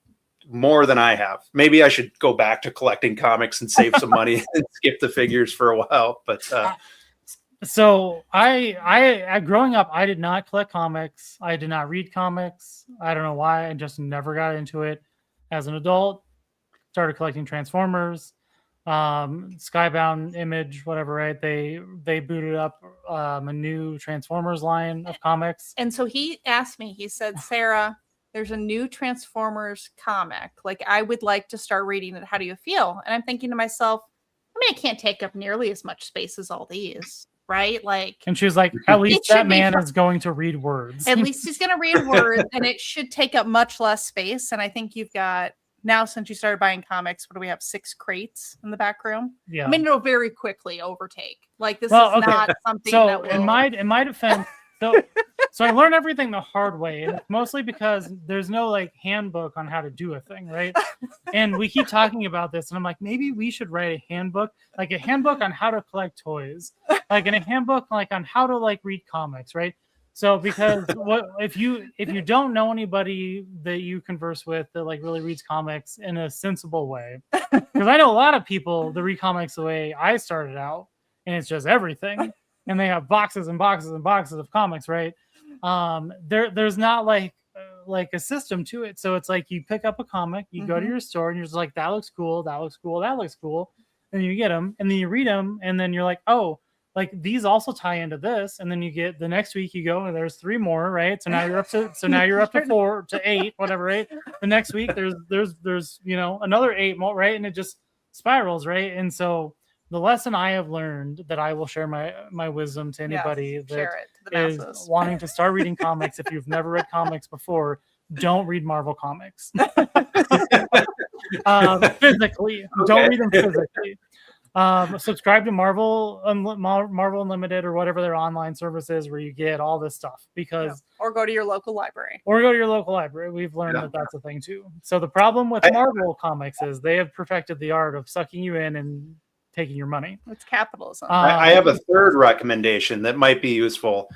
more than I have. Maybe I should go back to collecting comics and save some money and skip the figures for a while. But so I growing up, I did not collect comics. I did not read comics. I don't know why. I just never got into it. As an adult, started collecting Transformers. Skybound, Image, whatever, right? They booted up a new Transformers line of comics. And so he asked me, he said, Sarah, there's a new Transformers comic. Like, I would like to start reading it. How do you feel? And I'm thinking to myself, I mean, it can't take up nearly as much space as all these, right? Like, and she was like, at least that man is going to read words. At least he's going to read words, and it should take up much less space. And I think you've got, now, since you started buying comics, what do we have? 6 crates in the back room? Yeah. I mean, it'll very quickly overtake. Like, this is not something that will... in my defense, So I learned everything the hard way, and it's mostly because there's no like handbook on how to do a thing, right? And we keep talking about this, and I'm like, maybe we should write a handbook, like a handbook on how to collect toys, like in a handbook like on how to like read comics, right? So because what if you don't know anybody that you converse with that like really reads comics in a sensible way, because I know a lot of people that read comics the way I started out, and it's just everything, and they have boxes and boxes and boxes of comics, right? There's not like a system to it. So it's like you pick up a comic, you go to your store, and you're just like, that looks cool, that looks cool, that looks cool, and you get them, and then you read them, and then you're like, oh, like these also tie into this, and then you get the next week you go and there's 3 more, right? So now you're up to 4 to 8, whatever, right? The next week there's another 8 more, right? And it just spirals, right? And so the lesson I have learned that I will share my wisdom to anybody that is wanting to start reading comics, if you've never read comics before, don't read Marvel comics. Physically, don't read them physically. Subscribe to Marvel Unlimited or whatever their online service is where you get all this stuff, because or go to your local library. We've learned that that's a thing too. So the problem with Marvel comics is they have perfected the art of sucking you in and taking your money. It's capitalism. I have a third recommendation that might be useful,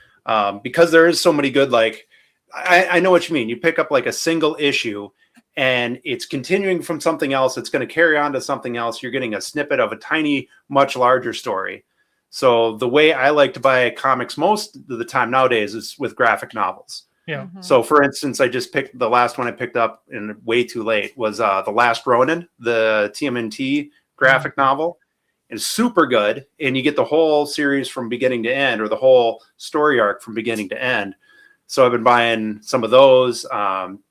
because there is so many good, like I know what you mean. You pick up like a single issue and it's continuing from something else. It's going to carry on to something else. You're getting a snippet of a tiny, much larger story. So the way I like to buy comics most of the time nowadays is with graphic novels. Yeah. So for instance, I just picked the last one I picked up in way too late was The Last Ronin, the TMNT graphic novel. It's super good. And you get the whole series from beginning to end, or the whole story arc from beginning to end. So I've been buying some of those.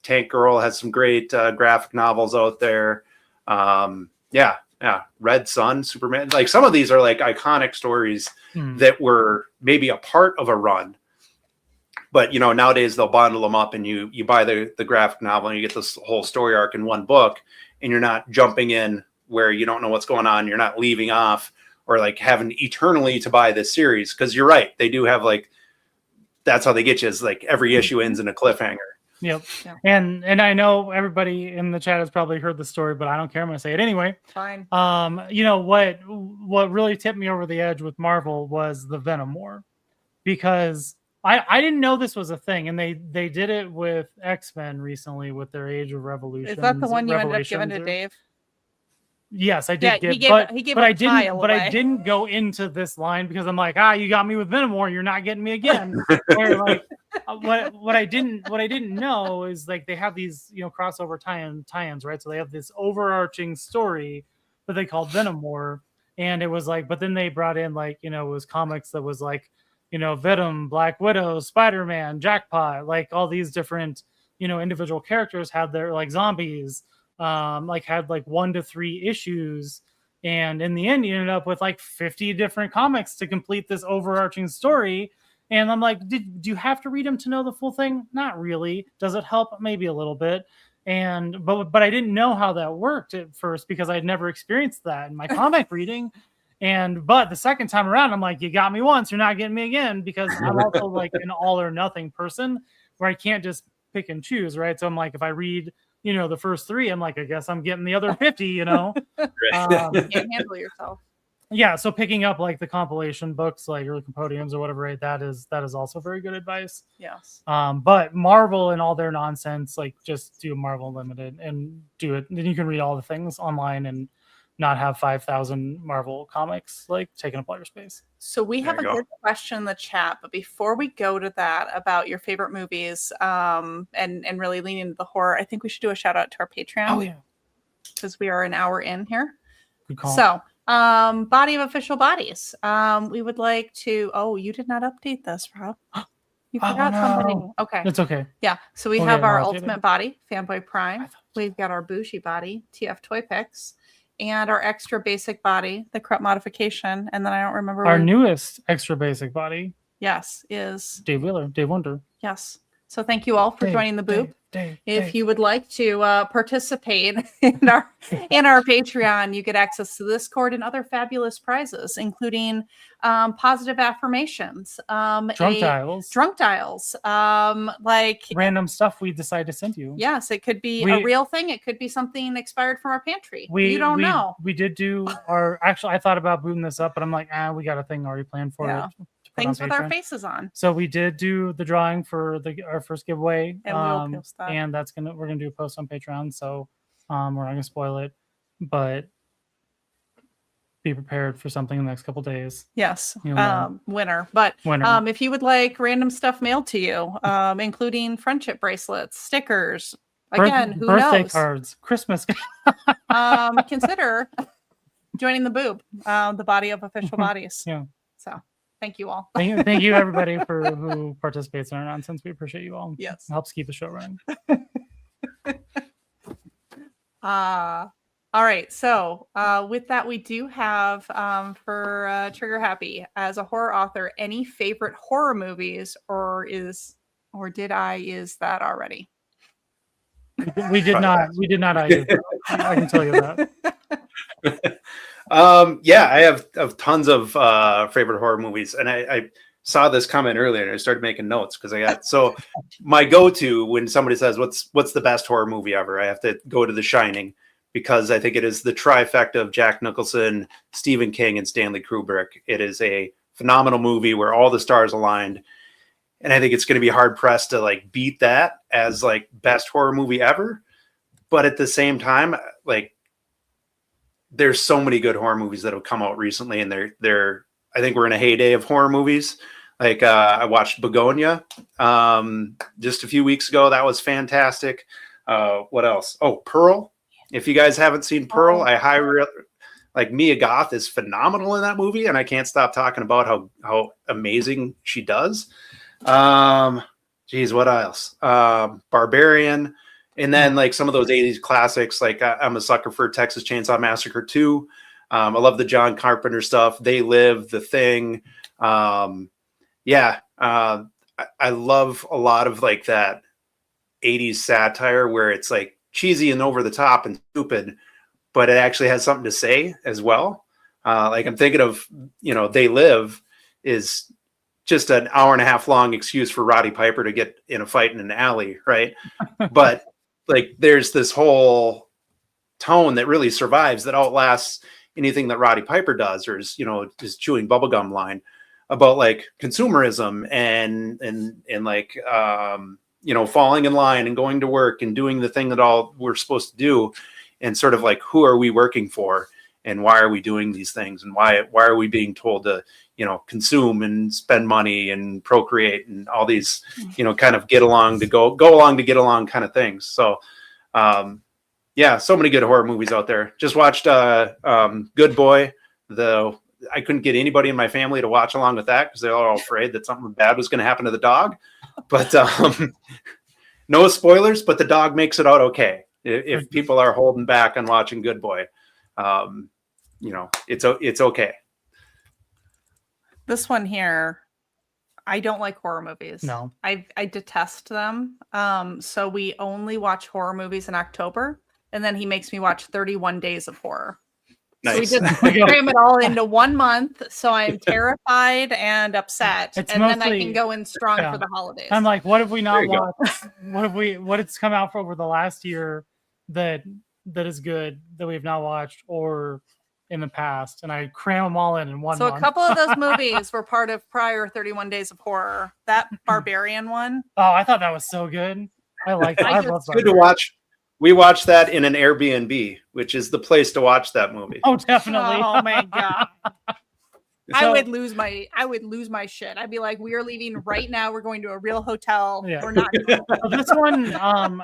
Tank Girl has some great graphic novels out there. Red Sun, Superman. Like some of these are like iconic stories that were maybe a part of a run. But, nowadays they'll bundle them up and you buy the graphic novel and you get this whole story arc in one book, and you're not jumping in where you don't know what's going on. You're not leaving off or like having eternally to buy this series. Because you're right. They do have like, that's how they get you, is like every issue ends in a cliffhanger. Yep. Yeah. And I know everybody in the chat has probably heard the story, but I don't care. I'm going to say it anyway. Fine. What really tipped me over the edge with Marvel was the Venom War, because I didn't know this was a thing, and they did it with X-Men recently with their Age of Revolution. Is that the one you ended up giving to Dave? Yes, I did. I didn't go into this line because I'm like, you got me with Venom War, you're not getting me again. Where like, what I didn't know is like they have these crossover tie-ins, right? So they have this overarching story that they called Venom War, and it was like, but then they brought in like it was comics that was like Venom, Black Widow, Spider-Man, Jackpot, like all these different individual characters had their like zombies. Had like 1 to 3 issues, and in the end you ended up with like 50 different comics to complete this overarching story. And I'm like, do you have to read them to know the full thing? Not really. Does it help? Maybe a little bit. But I didn't know how that worked at first because I'd never experienced that in my comic reading. But the second time around, I'm like, you got me once, you're not getting me again, because I'm also like an all or nothing person where I can't just pick and choose, right? So I'm like, if I read the first 3, I'm like, I guess I'm getting the other 50, you can't handle yourself. Yeah, so picking up like the compilation books, like or Compodiums or whatever, right? That is also very good advice. Yes. But Marvel and all their nonsense, like just do Marvel Limited and do it. Then you can read all the things online and not have 5,000 Marvel comics like taking up all your space. So we have a good question in the chat, but before we go to that about your favorite movies, and really lean into the horror, I think we should do a shout out to our Patreon. Oh yeah, because we are an hour in here. Good call. So, Body of Official Bodies. We would like to. Oh, you did not update this, Rob. You forgot somebody. Okay, it's okay. Yeah. So we have our Ultimate Body, Fanboy Prime. We've got our Bougie Body, TF Toy Picks. And our extra basic body, the Corrupt Modification. And then I don't remember. Our newest extra basic body. Yes, is Dave Wonder. Yes. So thank you all for Dave, joining the boob. Dave, If you would like to participate in our Patreon, you get access to Discord and other fabulous prizes, including positive affirmations, drunk dials, like random stuff we decide to send you. Yes, it could be a real thing. It could be something expired from our pantry. You don't know. We did do our. Actually, I thought about booting this up, but I'm like, we got a thing already planned for it. Things with our faces on. So we did do the drawing for our first giveaway, and we'll post that. And we're gonna do a post on Patreon. So we're not gonna spoil it, but be prepared for something in the next couple days. Yes, winner. But if you would like random stuff mailed to you, including friendship bracelets, stickers, again, birthday cards, Christmas. Consider joining the boob, the body of official bodies. Yeah. So. Thank you all. Thank you everybody who participates in our nonsense. We appreciate you all. Yes. It helps keep the show running. All right. So with that, we do have for Trigger Happy, as a horror author, any favorite horror movies, or is that already? We did not I can tell you that. I have tons of favorite horror movies, and I saw this comment earlier and I started making notes because my go-to when somebody says what's the best horror movie ever, I have to go to The Shining, because I think it is the trifecta of Jack Nicholson, Stephen King, and Stanley Kubrick. It is a phenomenal movie where all the stars aligned, and I think it's going to be hard pressed to like beat that as like best horror movie ever. But at the same time, like, there's so many good horror movies that have come out recently, and they're I think we're in a heyday of horror movies. Like I watched Begonia just a few weeks ago. That was fantastic. What else? Oh, Pearl. If you guys haven't seen Pearl, I highly like Mia Goth is phenomenal in that movie, and I can't stop talking about how amazing she does. Geez, what else? Barbarian. And then like some of those 80s classics, like I'm a sucker for Texas Chainsaw Massacre 2. I love the John Carpenter stuff. They Live, The Thing. I love a lot of like that 80s satire where it's like cheesy and over the top and stupid, but it actually has something to say as well. Like I'm thinking of, They Live is just an hour and a half long excuse for Roddy Piper to get in a fight in an alley, right? But like there's this whole tone that really survives, that outlasts anything that Roddy Piper does, or his chewing bubblegum line about like consumerism and like falling in line and going to work and doing the thing that all we're supposed to do, and sort of like, who are we working for and why are we doing these things, and why are we being told to consume and spend money and procreate and all these, kind of get along to go along to get along kind of things. So, so many good horror movies out there. Just watched Good Boy. I couldn't get anybody in my family to watch along with that because they're all afraid that something bad was going to happen to the dog. But no spoilers, but the dog makes it out okay. If people are holding back on watching Good Boy, it's okay. This one here, I don't like horror movies. No. I detest them. So we only watch horror movies in October, and then he makes me watch 31 Days of Horror. Nice. So we just cram it all into 1 month. So I'm terrified and upset. Then I can go in strong for the holidays. I'm like, what have we not watched? What it's come out for over the last year that is good that we've not watched or in the past, and I cram them all in one month. A couple of those movies were part of prior 31 Days of Horror. That Barbarian one. Oh, I thought that was so good. I like it. It's good to watch. We watched that in an Airbnb, which is the place to watch that movie. Oh, definitely. Oh my god. I would lose my shit. I'd be like, we are leaving right now. We're going to a real hotel. Yeah. We're not. This one,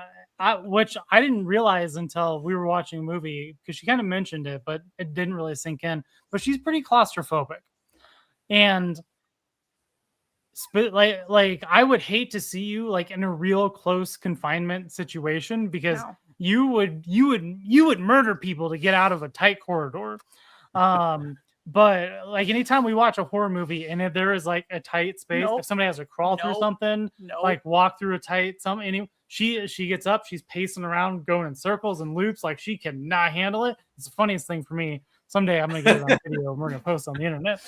which I didn't realize until we were watching a movie, because she kind of mentioned it, but it didn't really sink in. But she's pretty claustrophobic, and like I would hate to see you like in a real close confinement situation, because you would murder people to get out of a tight corridor. But like anytime we watch a horror movie and if there is like a tight space, Nope. if somebody has to crawl through Nope. something, Nope. like walk through a tight she gets up, she's pacing around, going in circles and loops, like she cannot handle it. It's the funniest thing for me. Someday I'm gonna get it on video and we're gonna post on the internet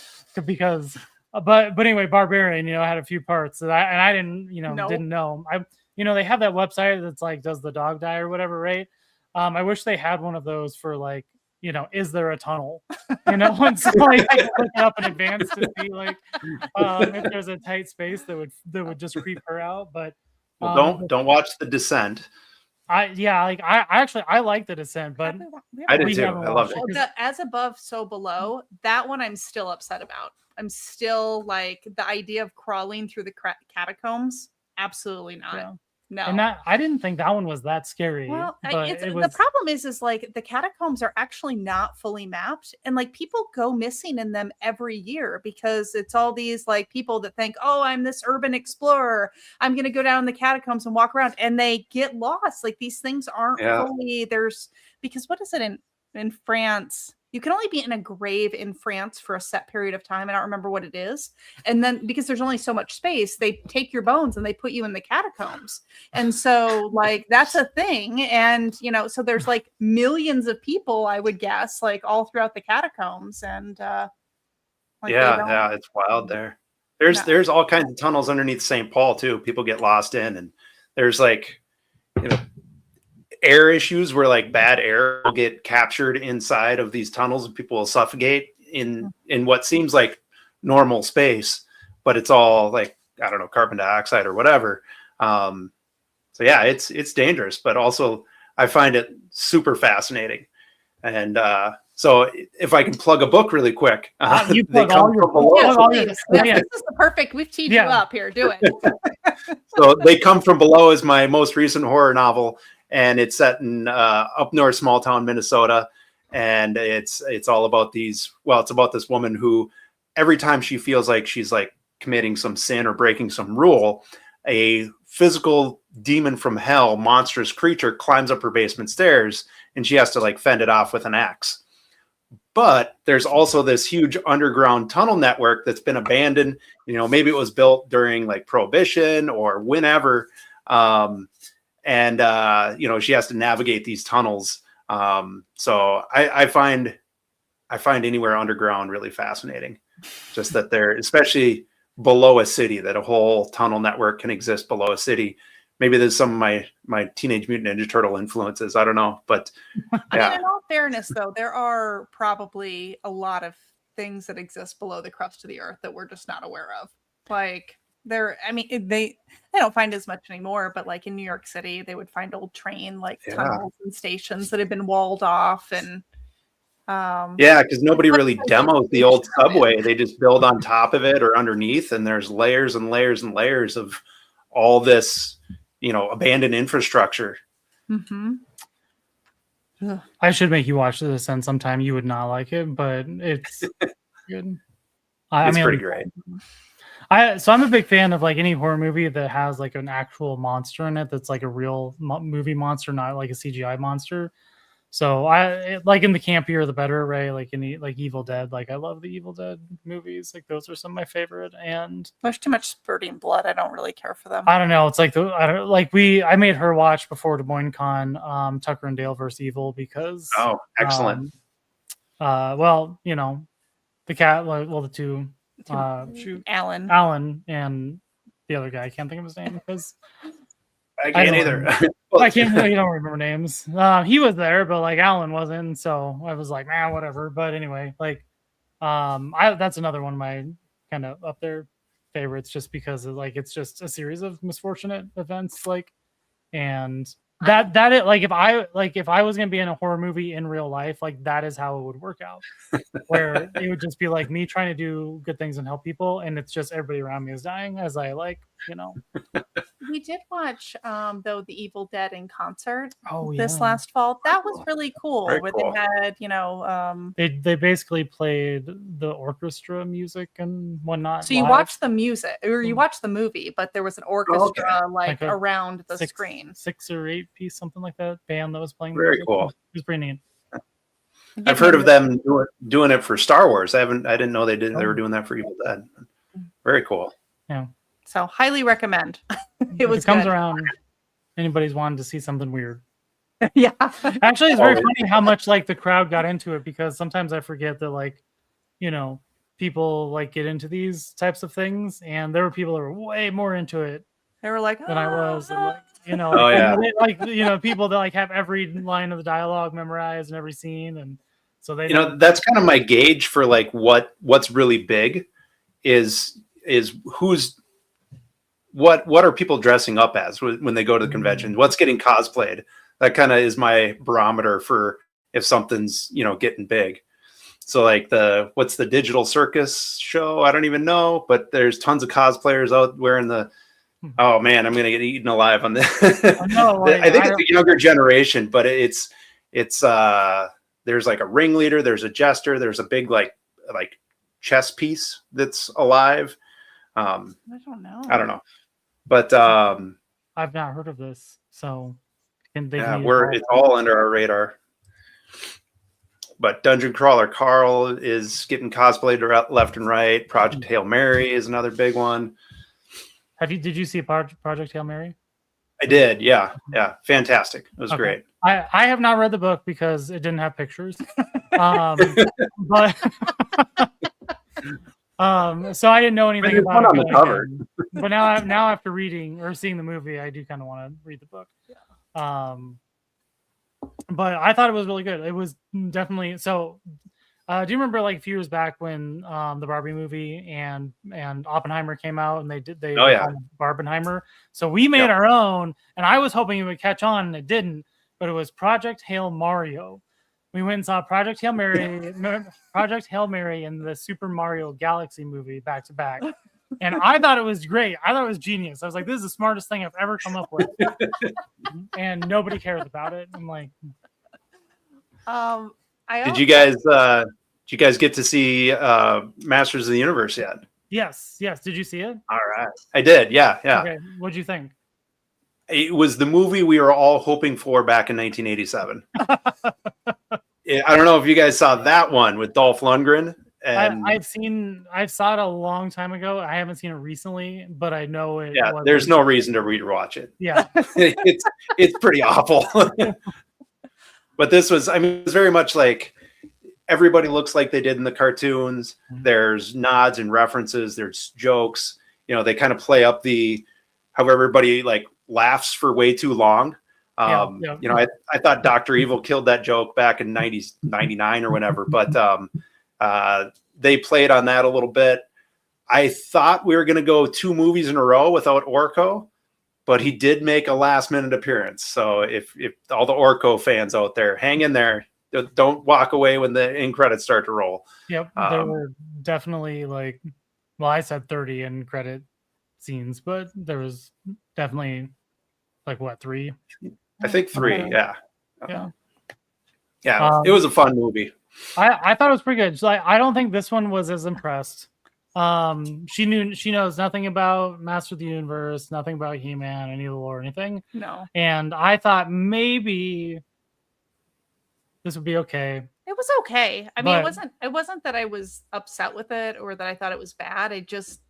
because but anyway, Barbarian, had a few parts that I didn't Nope. didn't know. They have that website that's like, does the dog die or whatever, right? I wish they had one of those for like, is there a tunnel? And so like I can look it up in advance to see like if there's a tight space that would just creep her out. But don't watch The Descent. I like The Descent, but I did too. I love it. Well, As Above, So Below, that one I'm still upset about. I'm still like the idea of crawling through the catacombs. Absolutely not. Yeah. No. And I didn't think that one was that scary. Well, but the problem is like the catacombs are actually not fully mapped, and like people go missing in them every year because it's all these like people that think, oh, I'm this urban explorer, I'm gonna go down the catacombs and walk around, and they get lost. Like these things aren't fully because what is it in France? You can only be in a grave in France for a set period of time. I don't remember what it is. And then because there's only so much space, they take your bones and they put you in the catacombs. And so like that's a thing. And so there's like millions of people, I would guess, like all throughout the catacombs. And it's wild there. There's all kinds of tunnels underneath St. Paul too. People get lost in, and there's like air issues where like bad air will get captured inside of these tunnels and people will suffocate in what seems like normal space, but it's all like, I don't know, carbon dioxide or whatever. So yeah, it's dangerous, but also I find it super fascinating. And so if I can plug a book really quick, they come from below. This is the perfect. We've teed you up here. Do it. So They Come From Below is my most recent horror novel. And it's set in up north, small town Minnesota, and it's all about it's about this woman who, every time she feels like she's like committing some sin or breaking some rule, a physical demon from hell, monstrous creature, climbs up her basement stairs, and she has to like fend it off with an axe. But there's also this huge underground tunnel network that's been abandoned. Maybe it was built during like Prohibition or whenever. And she has to navigate these tunnels. So I find anywhere underground really fascinating. Just that they're, especially below a city, that a whole tunnel network can exist below a city. Maybe there's some of my Teenage Mutant Ninja Turtle influences. I don't know, but yeah. I mean, in all fairness, though, there are probably a lot of things that exist below the crust of the earth that we're just not aware of. Like they don't find as much anymore, but like in New York City, they would find old train tunnels and stations that have been walled off, and because nobody really demos the old subway. They just build on top of it or underneath, and there's layers and layers and layers of all this, abandoned infrastructure. Mm-hmm. I should make you watch The Descent sometime. You would not like it, but it's good. It's pretty great. So I'm a big fan of like any horror movie that has like an actual monster in it that's like a real movie monster, not like a CGI monster. So like in the campier the better, right? Like like Evil Dead. Like I love the Evil Dead movies. Like those are some of my favorite. And there's too much spurting blood. I don't really care for them. I don't know. It's like I made her watch before Des Moines Con Tucker and Dale vs. Evil because excellent. The cat. The two. Alan and the other guy. I can't think of his name because I can't either. I can't. You don't remember names. He was there, but like Alan wasn't. So I was like, man, whatever. But anyway, like, that's another one of my kind of up there favorites, just because it's just a series of misfortunate events, and that it if I was gonna be in a horror movie in real life, like that is how it would work out, where it would just be like me trying to do good things and help people, and it's just everybody around me is dying as I We did watch though The Evil Dead in concert this last fall. That was really cool. Very where cool. They had they basically played the orchestra music and whatnot. So you watched the music or you watched the movie, but there was an orchestra around the screen. 6 or 8 piece, something like that, band that was playing. Very cool. It was pretty neat. I've heard of them doing it for Star Wars. I didn't know they were doing that for Evil Dead. Very cool. Yeah. So highly recommend. It comes around. Anybody's wanted to see something weird. Yeah. Actually, it's very funny how much like the crowd got into it, because sometimes I forget that, like, you know, people like get into these types of things, and there were people that were way more into it. They were like, than I was, and, like, you know, people that like have every line of the dialogue memorized and every scene, and so they, that's kind of my gauge for like what's really big is what are people dressing up as when they go to the convention? What's getting cosplayed? That kind of is my barometer for if something's, getting big. So like what's the Digital Circus show? I don't even know, but there's tons of cosplayers out wearing oh man, I'm going to get eaten alive on this. I think it's a younger generation, but it's there's like a ringleader, there's a jester, there's a big like chess piece that's alive. I don't know. But I've not heard of this, so it's all under our radar. But Dungeon Crawler Carl is getting cosplayed left and right. Project Hail Mary is another big one. Did you see Project Hail Mary? I did, yeah. Fantastic. It was great. I have not read the book because it didn't have pictures. But so I didn't know anything about it. On the cover. But now after reading or seeing the movie, I do kind of want to read the book. But I thought it was really good. It was definitely so. Do you remember like a few years back when the Barbie movie and Oppenheimer came out, and they Barbenheimer? So we made our own, and I was hoping it would catch on, and it didn't. But it was Project Hail Mario. We went and saw Project Hail Mary, and the Super Mario Galaxy movie back to back. And I thought it was great. I thought it was genius. I was like, this is the smartest thing I've ever come up with. And nobody cares about it. I'm like, did you guys get to see Masters of the Universe yet? Yes. Did you see it? All right. I did. Yeah. Okay. What'd you think? It was the movie we were all hoping for back in 1987. I don't know if you guys saw that one with Dolph Lundgren. And I saw it a long time ago. I haven't seen it recently, but I know it. Yeah, there's no reason to rewatch it. Yeah, it's pretty awful. But this was, it's very much like everybody looks like they did in the cartoons. Mm-hmm. There's nods and references. There's jokes. They kind of play up how everybody like laughs for way too long. I thought Dr. Evil killed that joke back in 99 or whenever, but they played on that a little bit. I thought we were going to go 2 movies in a row without Orko, but he did make a last minute appearance. So if all the Orko fans out there, hang in there. Don't walk away when the end credits start to roll. Yep. There were definitely I said 30 end credit scenes, but there was definitely 3? I think 3. Yeah. Yeah. It was a fun movie. I thought it was pretty good. I don't think this one was as impressed. She knows nothing about Master of the Universe, nothing about He-Man, any of the lore or anything. No. And I thought maybe this would be okay. It was okay. I mean, it wasn't that I was upset with it or that I thought it was bad. It just,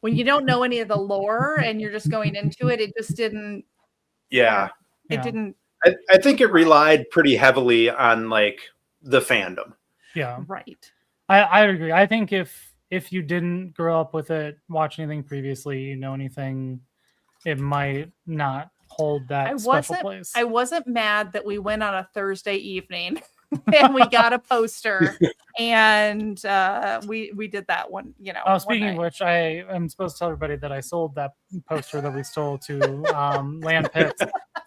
when you don't know any of the lore and you're just going into it, it just didn't. Yeah. It didn't. I think it relied pretty heavily on the fandom. Yeah. Right. I agree. I think if you didn't grow up with it, watch anything previously, anything, it might not hold that special place. I wasn't mad that we went on a Thursday evening and we got a poster and we did that one, speaking of which, I am supposed to tell everybody that I sold that poster that we stole to Land Pitt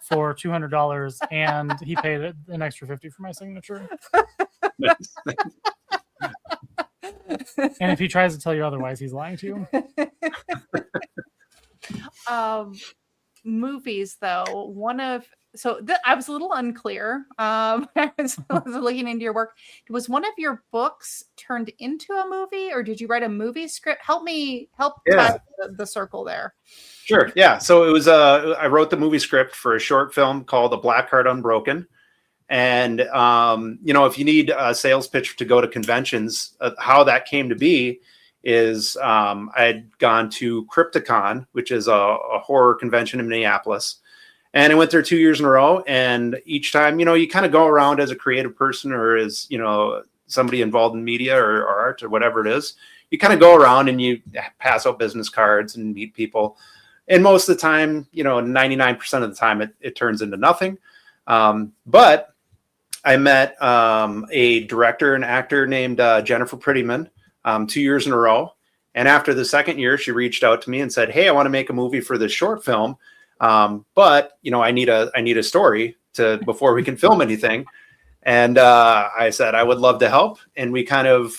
for $200, and he paid an extra $50 for my signature. And if he tries to tell you otherwise, he's lying to you. Movies, though, I was a little unclear. I was looking into your work. Was one of your books turned into a movie, or did you write a movie script? Help tie the circle there. Sure. Yeah. So it was I wrote the movie script for a short film called A Black Heart Unbroken, And, if you need a sales pitch to go to conventions, how that came to be is I had gone to Crypticon, which is a horror convention in Minneapolis. And I went there 2 years in a row. And each time, you kind of go around as a creative person or as, somebody involved in media or art or whatever it is. You kind of go around and you pass out business cards and meet people. And most of the time, 99% of the time, it turns into nothing. But I met a director and actor named Jennifer Prettyman 2 years in a row. And after the second year, she reached out to me and said, "Hey, I want to make a movie for this short film. But I need a story before we can film anything." And I said, I would love to help. And we kind of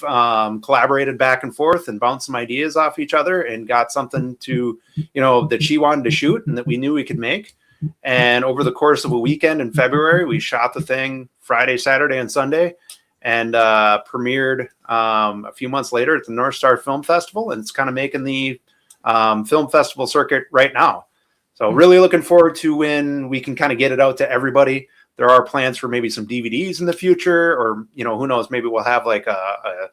collaborated back and forth and bounced some ideas off each other and got something that she wanted to shoot and that we knew we could make. And over the course of a weekend in February, we shot the thing Friday, Saturday, and Sunday, and premiered a few months later at the North Star Film Festival. And it's kind of making the film festival circuit right now. So really looking forward to when we can kind of get it out to everybody. There are plans for maybe some DVDs in the future, or, who knows, maybe we'll have like a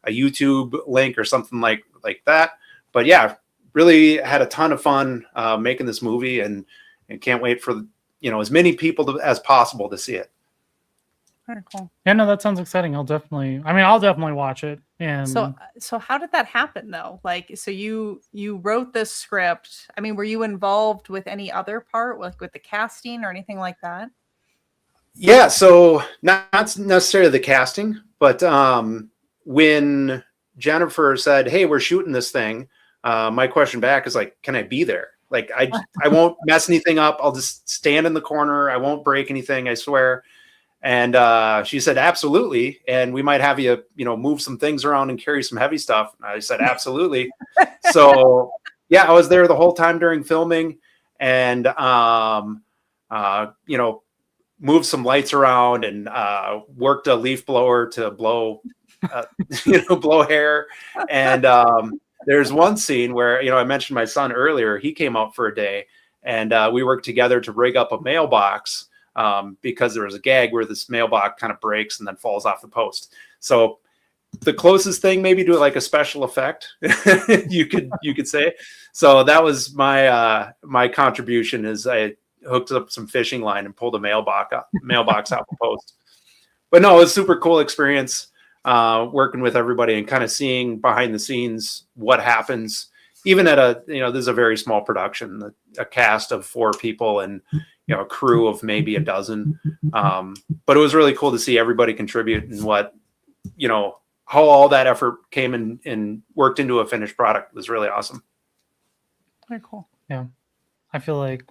YouTube link or something like that. But yeah, really had a ton of fun making this movie and can't wait for, as many people as possible to see it. Very cool. Yeah, no, that sounds exciting. I'll definitely watch it. And so how did that happen though? Like, so you wrote this script. I mean, were you involved with any other part, like with the casting or anything like that? Yeah, so not necessarily the casting, but when Jennifer said, "Hey, we're shooting this thing," my question back is like, "Can I be there? Like, I won't mess anything up. I'll just stand in the corner. I won't break anything, I swear." And she said, "Absolutely. And we might have you, move some things around and carry some heavy stuff." And I said, "Absolutely." So yeah, I was there the whole time during filming, and moved some lights around and worked a leaf blower to blow hair. And there's one scene where, I mentioned my son earlier. He came out for a day, and we worked together to rig up a mailbox because there was a gag where this mailbox kind of breaks and then falls off the post. So the closest thing maybe to like a special effect you could say. So that was my contribution. Is I hooked up some fishing line and pulled a mailbox out the post. But no, it was a super cool experience working with everybody and kind of seeing behind the scenes what happens, even at this is a very small production, a cast of 4 people and a crew of maybe a dozen. But it was really cool to see everybody contribute and what, how all that effort came and worked into a finished product. It was really awesome. Very cool. Yeah. I feel like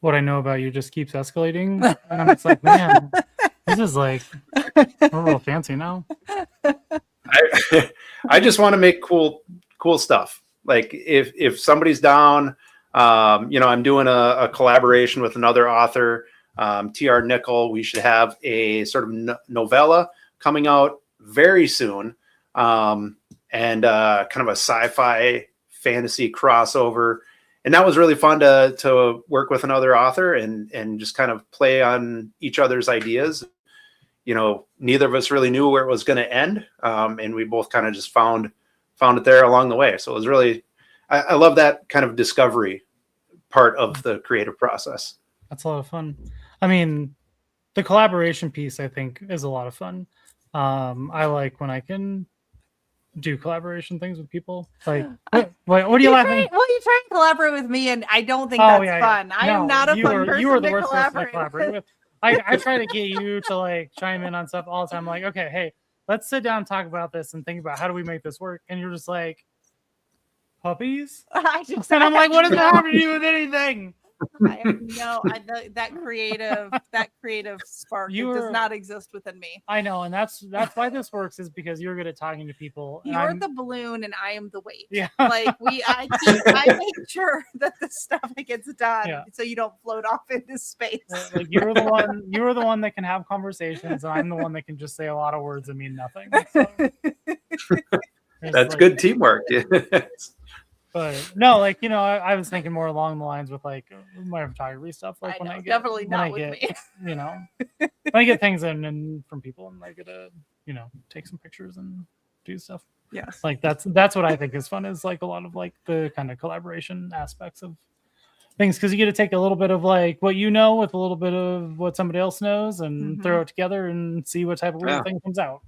what I know about you just keeps escalating. And I'm just like, man, this is like, we're real fancy now. I just want to make cool stuff. Like if somebody's down, I'm doing a collaboration with another author, TR Nickel. We should have a sort of novella coming out very soon. And kind of a sci-fi fantasy crossover. And that was really fun to work with another author and just kind of play on each other's ideas. Neither of us really knew where it was going to end. And we both kind of just found it there along the way. So it was really, I love that kind of discovery part of the creative process. That's a lot of fun. I mean, the collaboration piece, I think, is a lot of fun. I like when I can do collaboration things with people. Like, what are you laughing? Well, you try and collaborate with me, and I don't think that's fun. I am not a fun person. You are the worst person to collaborate with. I try to get you to like chime in on stuff all the time. Like, okay, hey, let's sit down and talk about this and think about how do we make this work. And you're just like, puppies? And I'm like, what does that have to do with anything? I have that creative spark does not exist within me. I know, and that's why this works, is because you're good at talking to people. You're the balloon and I am the weight. Yeah. Like I make sure that the stuff gets done so you don't float off into space. Like you're the one that can have conversations, and I'm the one that can just say a lot of words that mean nothing. So, that's good teamwork. But no, like, you know, I was thinking more along the lines with like my photography stuff. Like when I get, definitely when not I with get, me. you know, when I get things in and from people and I get to, you know, take some pictures and do stuff. Yes. Like that's what I think is fun, is like a lot of like the kind of collaboration aspects of things, because you get to take a little bit of like what you know with a little bit of what somebody else knows and throw it together and see what type of weird thing comes out.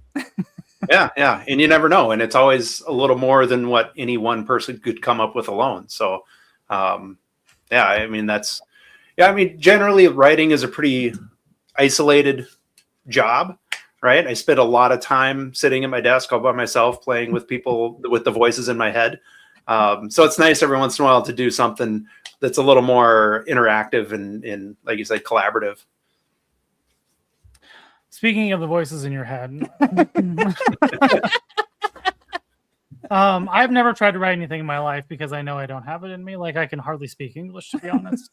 Yeah, and you never know, and it's always a little more than what any one person could come up with alone. So, I mean, generally writing is a pretty isolated job, right? I spend a lot of time sitting at my desk all by myself, playing with people with the voices in my head. So it's nice every once in a while to do something that's a little more interactive and like you said, collaborative. Speaking of the voices in your head, I've never tried to write anything in my life because I know I don't have it in me. Like I can hardly speak English, to be honest.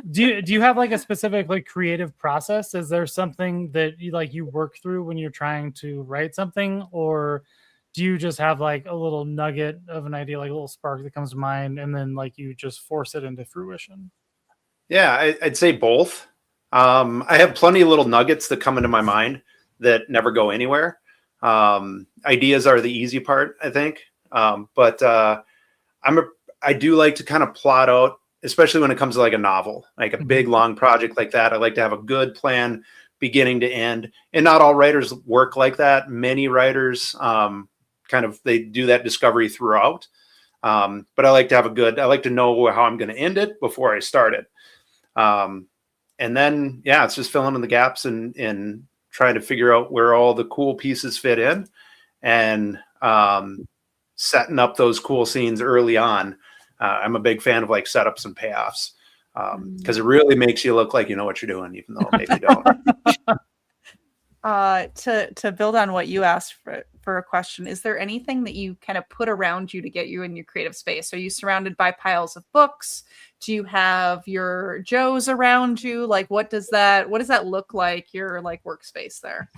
Do you have like a specific like creative process? Is there something that you work through when you're trying to write something, or do you just have like a little nugget of an idea, like a little spark that comes to mind, and then like you just force it into fruition? Yeah, I'd say both. I have plenty of little nuggets that come into my mind that never go anywhere. Ideas are the easy part, I think. But I do like to kind of plot out, especially when it comes to like a novel, like a big long project like that. I like to have a good plan beginning to end, and not all writers work like that. Many writers they do that discovery throughout. But I like to know how I'm going to end it before I start it. And then, it's just filling in the gaps and trying to figure out where all the cool pieces fit in, and setting up those cool scenes early on. I'm a big fan of like setups and payoffs, because it really makes you look like you know what you're doing, even though maybe you don't. To build on what you asked for a question, is there anything that you kind of put around you to get you in your creative space? Are you surrounded by piles of books? Do you have your Joes around you? Like, what does that look like, your like workspace there?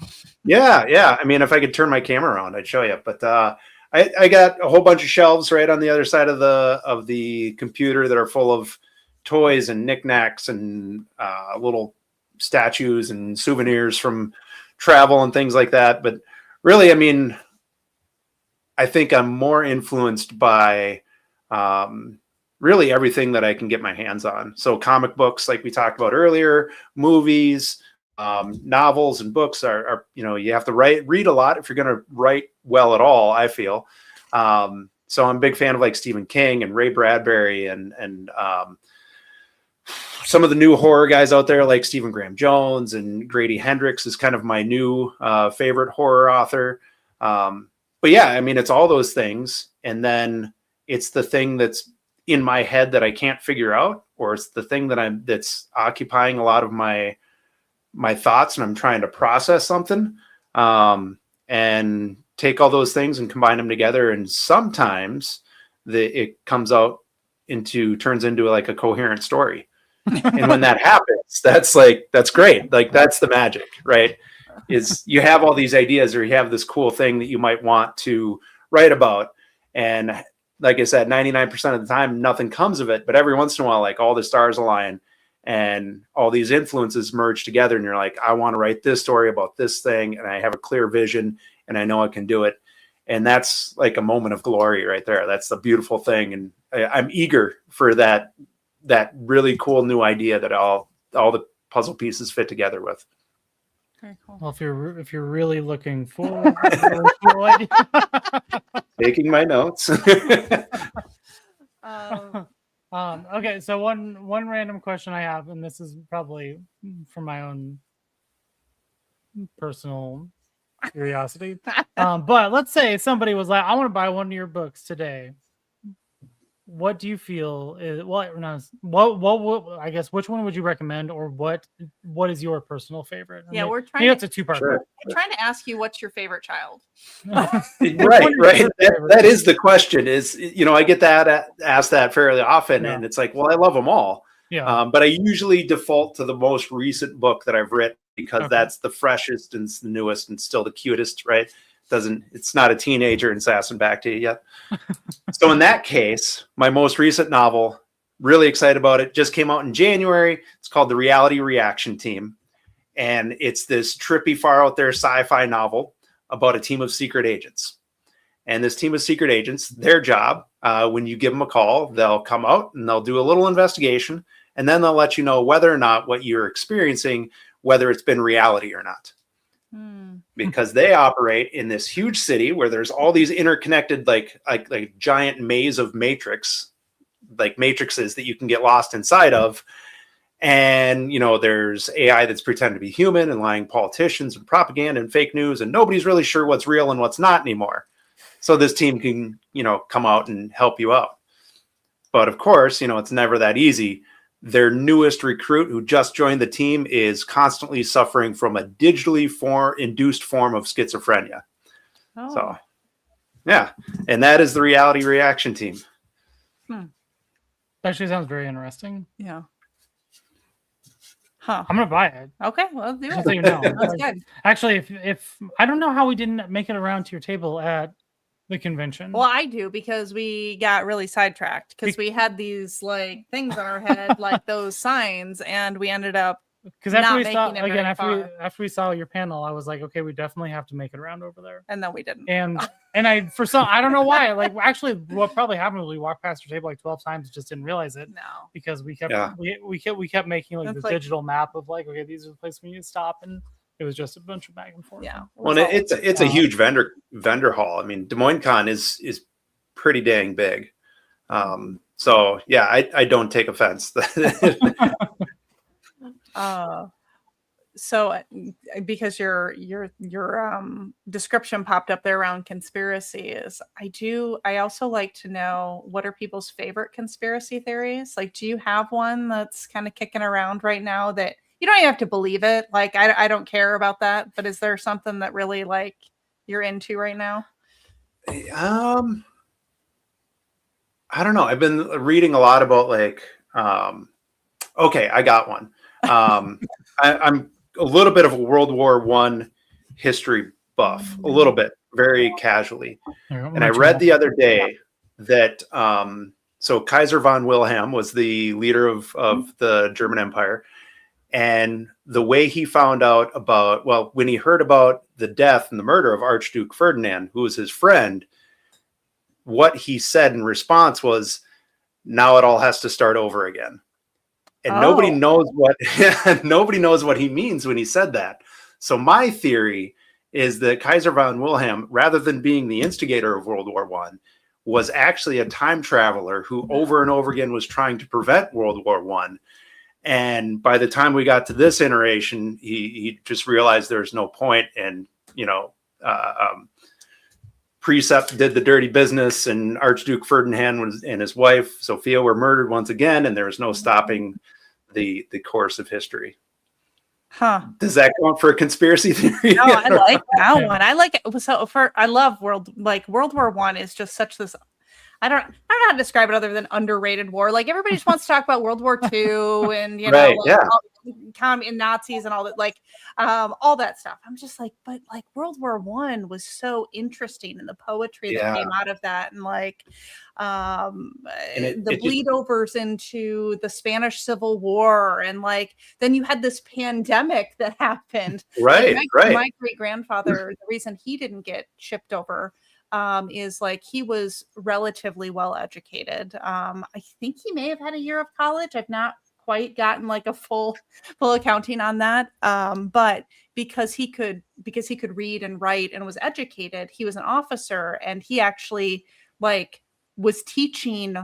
Yeah. I mean, if I could turn my camera around, I'd show you. But I got a whole bunch of shelves right on the other side of the computer that are full of toys and knickknacks and little statues and souvenirs from travel and things like that. But really, I mean, I think I'm more influenced by really everything that I can get my hands on. So comic books, like we talked about earlier, movies, novels and books are you have to read a lot if you're going to write well at all, I feel. So I'm a big fan of like Stephen King and Ray Bradbury and some of the new horror guys out there, like Stephen Graham Jones, and Grady Hendrix is kind of my new favorite horror author. But yeah, I mean, it's all those things. And then it's the thing that's in my head that I can't figure out, or it's the thing that's occupying a lot of my thoughts, and I'm trying to process something, and take all those things and combine them together. And sometimes it turns into like a coherent story. And when that happens, that's great. Like that's the magic, right? Is you have all these ideas, or you have this cool thing that you might want to write about. And like I said, 99% of the time, nothing comes of it. But every once in a while, like all the stars align and all these influences merge together. And you're like, I want to write this story about this thing. And I have a clear vision and I know I can do it. And that's like a moment of glory right there. That's the beautiful thing. And I'm eager for that really cool new idea that all the puzzle pieces fit together with. Very cool. Well, if you're really looking forward to a really cool idea. Taking my notes. Okay, so one random question I have, and this is probably from my own personal curiosity. But let's say somebody was like, I want to buy one of your books today. What do you feel is what I guess which one would you recommend, or what is your personal favorite? Yeah, we're trying. It's a two-part. Sure. I'm trying to ask you, what's your favorite child? Right. That is the question. Is I get asked that fairly often, and it's like, well, I love them all. Yeah. But I usually default to the most recent book that I've written because that's the freshest and the newest and still the cutest, right? It's not a teenager and sassing back to you yet. So in that case, my most recent novel, really excited about it, just came out in January. It's called The Reality Reaction Team. And it's this trippy, far out there sci-fi novel about a team of secret agents. And this team of secret agents, their job, when you give them a call, they'll come out and they'll do a little investigation. And then they'll let you know whether or not what you're experiencing, whether it's been reality or not. Because they operate in this huge city where there's all these interconnected, like giant maze of matrixes that you can get lost inside of. And, there's AI that's pretending to be human and lying politicians and propaganda and fake news. And nobody's really sure what's real and what's not anymore. So this team can, come out and help you out. But of course, it's never that easy. Their newest recruit who just joined the team is constantly suffering from a digitally induced form of schizophrenia. Oh. So, yeah. And that is the Reality Reaction Team. Actually sounds very interesting. Yeah. Huh. I'm going to buy it. Okay. Well, do it. So you know. That's good. Actually, if I don't know how we didn't make it around to your table at the convention. Well, I do, because we got really sidetracked because we had these things on our head, like those signs, and we ended up after we saw your panel, I was like, okay, we definitely have to make it around over there. And then we didn't. And I don't know why. Actually, what probably happened was we walked past your table 12 times, just didn't realize it. No, because we kept making this digital map of okay, these are the places we need to stop, and it was just a bunch of back and forth. Yeah. Well, it's a huge vendor hall. I mean, Des Moines Con is pretty dang big. So yeah, I don't take offense. So because your description popped up there around conspiracies, I also like to know, what are people's favorite conspiracy theories? Do you have one that's kind of kicking around right now that you don't even have to believe it? I don't care about that, but is there something that really you're into right now? I don't know. I've been reading a lot about okay, I got one. I'm a little bit of a World War I history buff, a little bit, very casually. And I read the other day that so Kaiser von Wilhelm was the leader of the German Empire. And the way he found out when he heard about the death and the murder of Archduke Ferdinand, who was his friend, what he said in response was, now it all has to start over again. And nobody knows what he means when he said that. So my theory is that Kaiser von Wilhelm, rather than being the instigator of World War I, was actually a time traveler who over and over again was trying to prevent World War I. And by the time we got to this iteration, he just realized there's no point. And, Precept did the dirty business, and Archduke Ferdinand and his wife, Sophia, were murdered once again. And there was no stopping the course of history. Huh. Does that count for a conspiracy theory? No, I like that one. I like it. So I love World War I is just such this, I don't know how to describe it other than underrated war. Everybody just wants to talk about World War II and and Nazis and all that, all that stuff. I'm just but World War I was so interesting, and the poetry that came out of that, and the bleed overs into the Spanish Civil War, and then you had this pandemic that happened. Right. My great grandfather, the reason he didn't get shipped over is he was relatively well educated. I think he may have had a year of college. I've not quite gotten a full accounting on that. But because he could read and write and was educated, he was an officer, and he actually was teaching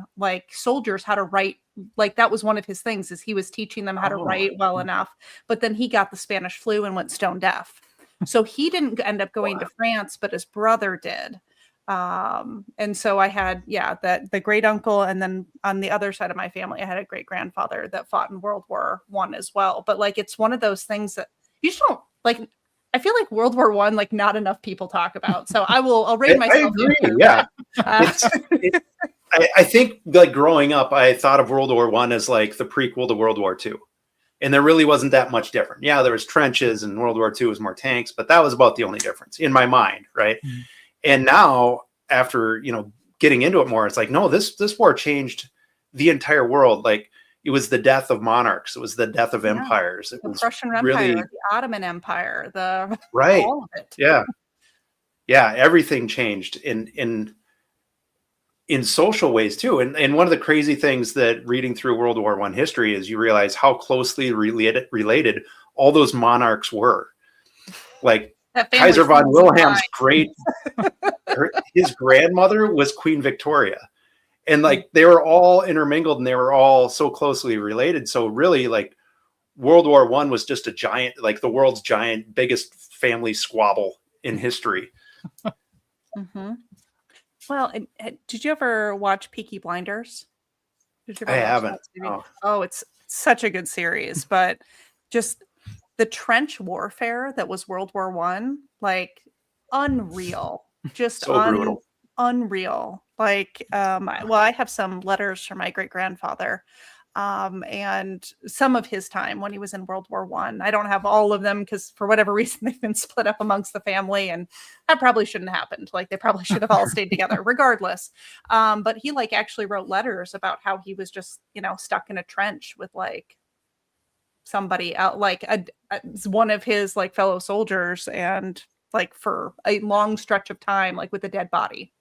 soldiers how to write. That was one of his things, is he was teaching them how to write well enough. But then he got the Spanish flu and went stone deaf. So he didn't end up going to France, but his brother did. And so I had, the great uncle. And then on the other side of my family, I had a great grandfather that fought in World War I as well. But it's one of those things that you just don't I feel World War I, not enough people talk about. So I'll rate myself. I agree. Yeah. I think growing up, I thought of World War I as the prequel to World War II. And there really wasn't that much different. Yeah, there was trenches, and World War II was more tanks, but that was about the only difference in my mind, right? Mm-hmm. And now, after getting into it more, it's like, no, this war changed the entire world. Like, it was the death of monarchs, it was the death of empires. It the was Prussian Empire, really the Ottoman Empire, the right, all of it. Yeah, everything changed in social ways too. And one of the crazy things that reading through World War I history is you realize how closely related all those monarchs were. Like Kaiser von Wilhelm's his grandmother was Queen Victoria. And like they were all intermingled and they were all so closely related. So really, like, World War I was just a giant, like the world's biggest family squabble in history. Mm-hmm. Well, did you ever watch Peaky Blinders? I haven't. Oh, it's such a good series, but just the trench warfare that was World War I, like, unreal, just so brutal, unreal. Like, I have some letters from my great grandfather. And some of his time when he was in World War I. I don't have all of them because for whatever reason they've been split up amongst the family, and that probably shouldn't have happened. Like, they probably should have all stayed together regardless. But he like actually wrote letters about how he was just, stuck in a trench with like somebody out, like one of his like fellow soldiers, and like for a long stretch of time, like with a dead body.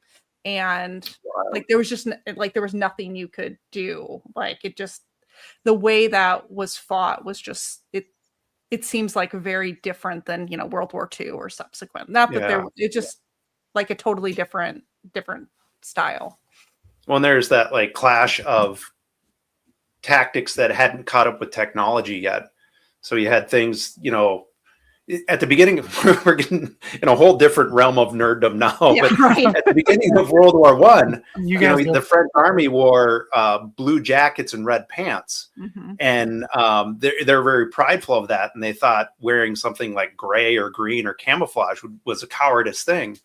And like there was nothing you could do. Like, it just, the way that was fought was just, it seems like very different than World War II or subsequent. Not that it's just like a totally different style. Well, and there's that like clash of tactics that hadn't caught up with technology yet. So you had things, at the beginning, we're getting in a whole different realm of nerddom now. Yeah, but right. At the beginning of World War I, the French army wore blue jackets and red pants, mm-hmm. and they're very prideful of that, and they thought wearing something like gray or green or camouflage was a cowardice thing.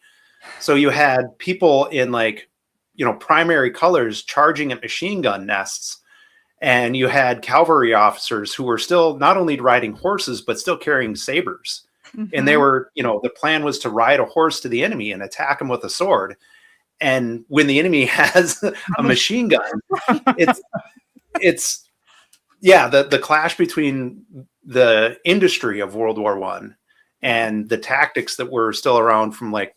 So you had people in like primary colors charging at machine gun nests. And you had cavalry officers who were still not only riding horses, but still carrying sabers. Mm-hmm. And they were, the plan was to ride a horse to the enemy and attack him with a sword. And when the enemy has a machine gun, it's the clash between the industry of World War I and the tactics that were still around from like,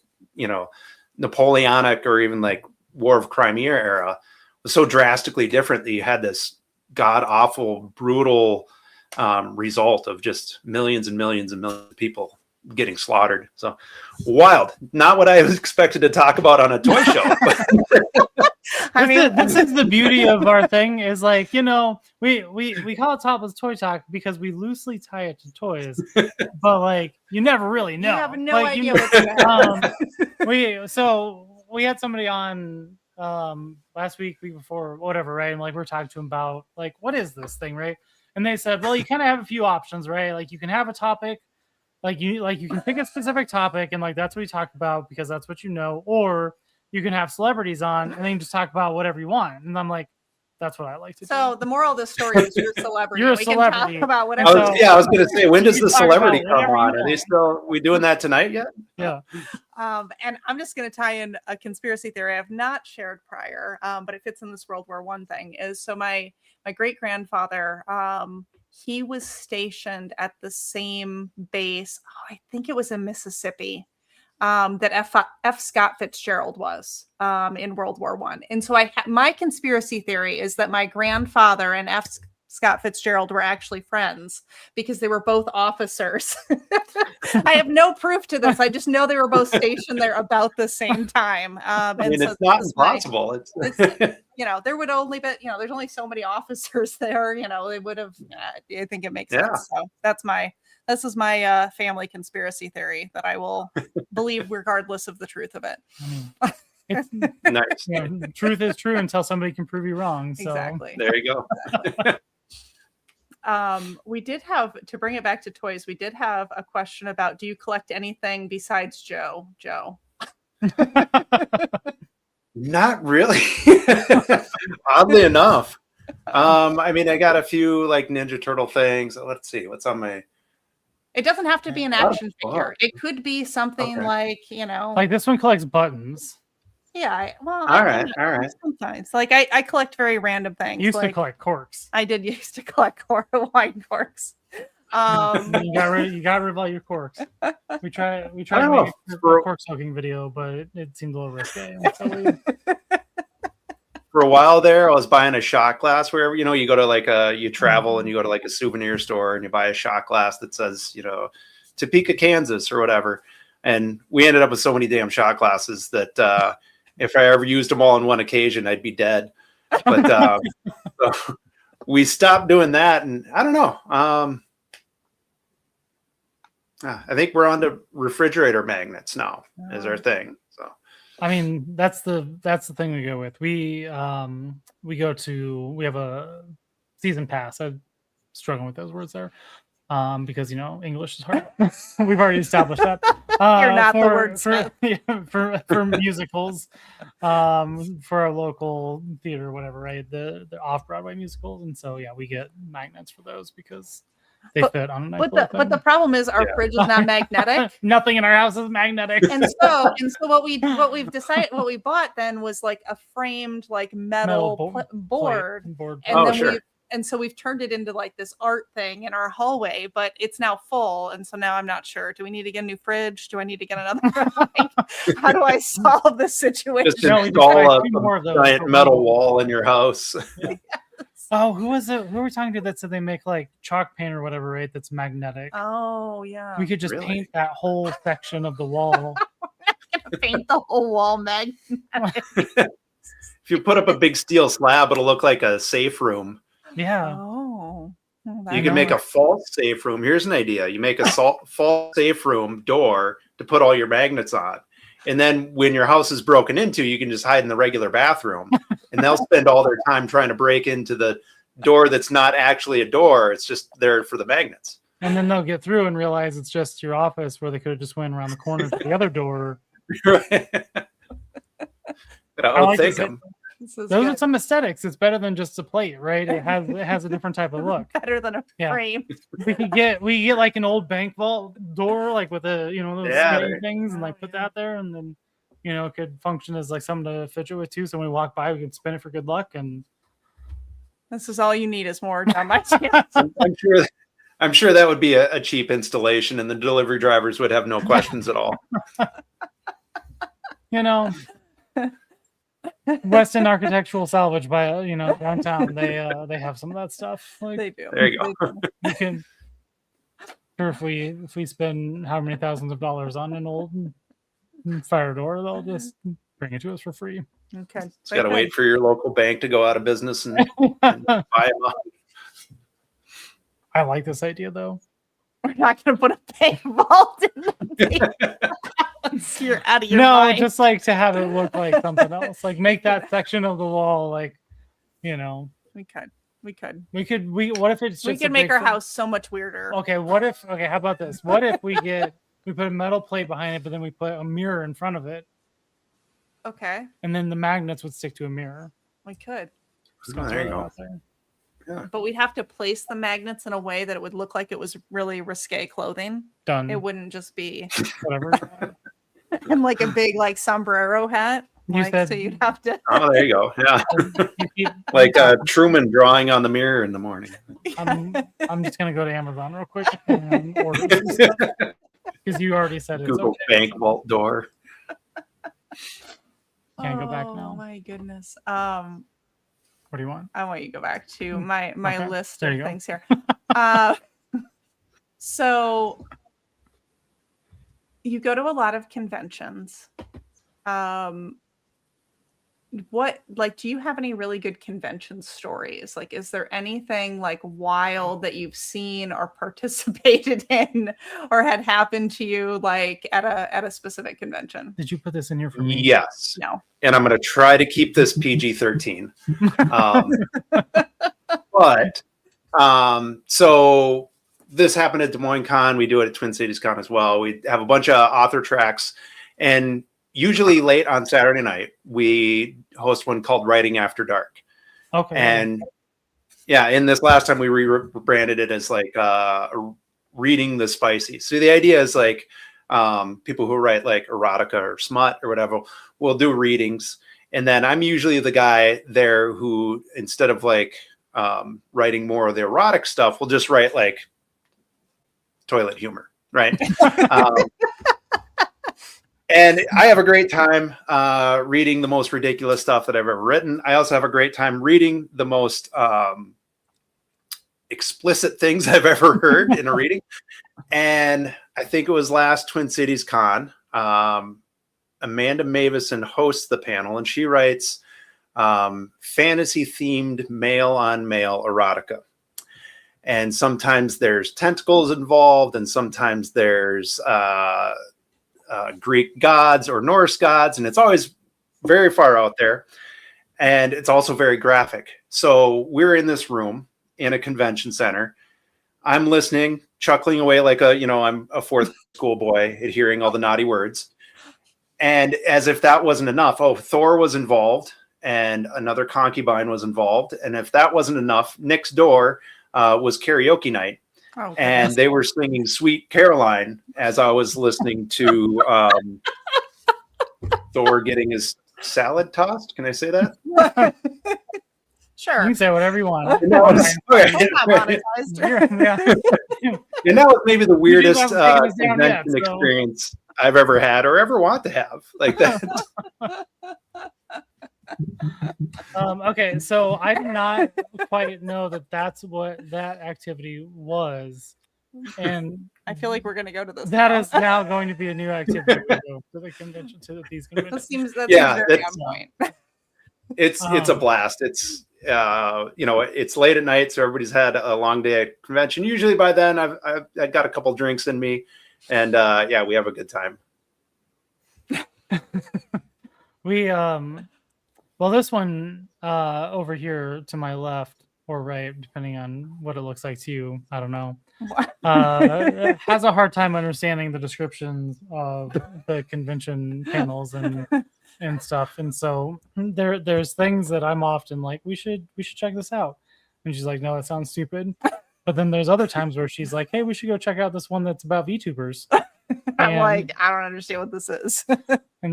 Napoleonic or even like War of Crimea era was so drastically different that you had this god awful, brutal result of just millions and millions and millions of people getting slaughtered. So wild. Not what I was expected to talk about on a toy show. This is the beauty of our thing is like, we call it Topless Toy Talk because we loosely tie it to toys, but like you never really know. You have no idea what's going to happen. We had somebody on last week before, whatever, right? And like we're talking to them about like, what is this thing, right? And they said, well, you kind of have a few options, right? Like you can have a topic, like you can pick a specific topic and like that's what you talk about because that's what or you can have celebrities on and then you just talk about whatever you want. And I'm like, that's what I like to do. So the moral of the story is you're a celebrity. You're a celebrity. Can talk about whatever. I was going to say, when does the celebrity come on? Are we doing that tonight yet? Yeah. And I'm just going to tie in a conspiracy theory I have not shared prior, but it fits in this World War I thing. Is so my great grandfather, he was stationed at the same base. I think it was in Mississippi. That F. Scott Fitzgerald was in World War I. And so my conspiracy theory is that my grandfather and F. Scott Fitzgerald were actually friends because they were both officers. I have no proof to this. I just know they were both stationed there about the same time. It's not impossible. There would only be, there's only so many officers there. They would have. I think it makes sense. So this is my family conspiracy theory that I will believe regardless of the truth of it. It's nice. Truth is true until somebody can prove you wrong. So. Exactly. There you go. We did have, to bring it back to toys, we did have a question about, do you collect anything besides Joe? Not really. Oddly enough. I mean, I got a few like Ninja Turtle things. Let's see what's on my. It doesn't have to be an action figure. It could be something like, like this one collects buttons. Yeah. All right. Sometimes, like I collect very random things. You used to collect corks. I did used to collect wine corks. You got rid of all your corks. We tried to make a cork soaking video, but it seemed a little risky. For a while there, I was buying a shot glass wherever, you go to like you travel and you go to like a souvenir store and you buy a shot glass that says, Topeka, Kansas or whatever. And we ended up with so many damn shot glasses that if I ever used them all on one occasion, I'd be dead. But so we stopped doing that. And I don't know. I think we're on to refrigerator magnets now is our thing. So. I mean, that's the thing we go with. We have a season pass. I'm struggling with those words there. Because English is hard. We've already established that. You're not the word for musicals, for our local theater or whatever, right? The off-Broadway musicals. And so we get magnets for those because they fit on a nice but the problem is our fridge is not magnetic. Nothing in our house is magnetic. And so what we bought then was like a framed like metal board. And so we've turned it into like this art thing in our hallway, but it's now full. And so now I'm not sure. Do we need to get a new fridge? Do I need to get another? How do I solve this situation? Just install a giant metal wall in your house. Yes. Oh, who was it? Who were we talking to that said they make like chalk paint or whatever, right? That's magnetic. Oh, yeah. We could just paint that whole section of the wall. Paint the whole wall magnetic. If you put up a big steel slab, it'll look like a safe room. Yeah. Oh. You can make a false safe room. Here's an idea. You make a false safe room door to put all your magnets on. And then when your house is broken into, you can just hide in the regular bathroom. And they'll spend all their time trying to break into the door that's not actually a door. It's just there for the magnets. And then they'll get through and realize it's just your office where they could have just went around the corner to the other door. Right. I'll take them. Those are some aesthetics. It's better than just a plate, right? It has a different type of look. Better than a frame. We get like an old bank vault door, like with those things, and like put that there, and then it could function as like something to fidget with too. So when we walk by, we can spin it for good luck. And this is all you need is more on my chance. I'm sure that would be a cheap installation, and the delivery drivers would have no questions at all. West End Architectural Salvage by downtown. They have some of that stuff. Like, they do. There you go. You can. Sure, if we spend how many thousands of dollars on an old fire door, they'll just bring it to us for free. Okay. Just gotta wait for your local bank to go out of business and buy them up. I like this idea though. We're not gonna put a bank vault in the You're out of your mind. Just like to have it look like something else. Like make that section of the wall like, We could. What if it's just we could make our house so much weirder. Okay, how about this? What if we put a metal plate behind it, but then we put a mirror in front of it? Okay. And then the magnets would stick to a mirror. We could. There you go. Yeah. But we'd have to place the magnets in a way that it would look like it was really risque clothing. Done. It wouldn't just be whatever. And like a big like sombrero hat. So you'd have to. Oh, there you go. Yeah. Like Truman drawing on the mirror in the morning. I'm just gonna go to Amazon real quick and order some stuff because you already said it's Google okay. bank vault door. Can't go back now. Oh my goodness. What do you want? I want you to go back to my list of things here. So you go to a lot of conventions. Do you have any really good convention stories? Like, is there anything like wild that you've seen or participated in or had happened to you like at a specific convention? Did you put this in here for me? Yes. No. And I'm going to try to keep this PG-13. So this happened at Des Moines Con. We do it at Twin Cities Con as well. We have a bunch of author tracks, and usually late on Saturday night, we host one called Writing After Dark. Okay. And Yeah, in this last time we rebranded it as like reading the spicy. So the idea is like people who write like erotica or smut or whatever will do readings, and then I'm usually the guy there who, instead of like writing more of the erotic stuff, will just write like toilet humor, right? And I have a great time reading the most ridiculous stuff that I've ever written. I also have a great time reading the most explicit things I've ever heard in a reading. And I think it was last Twin Cities Con. Amanda Mavison hosts the panel, and she writes fantasy-themed male-on-male erotica. And sometimes there's tentacles involved, and sometimes there's Greek gods or Norse gods, and it's always very far out there. And it's also very graphic. So we're in this room in a convention center. I'm listening, chuckling away like I'm a fourth school boy at hearing all the naughty words. And as if that wasn't enough, Thor was involved and another concubine was involved. And if that wasn't enough, next door was karaoke night. Oh, and they were singing Sweet Caroline as I was listening to Thor getting his salad tossed. Can I say that? Sure. You can say whatever you want. And that was maybe the weirdest convention experience I've ever had or ever want to have like that. Okay, so I did not quite know that that's what that activity was, and I feel like we're going to go to this. That is now going to be a new activity to the convention, to these conventions. Seems very on point. It's a blast. It's it's late at night, so everybody's had a long day at convention. Usually by then I've got a couple drinks in me, and we have a good time. We well, this one over here to my left or right, depending on what it looks like to you, I don't know, has a hard time understanding the descriptions of the convention panels and stuff. And so there's things that I'm often like, we should check this out. And she's like, no, that sounds stupid. But then there's other times where she's like, hey, we should go check out this one that's about VTubers. I'm like, I don't understand what this is. And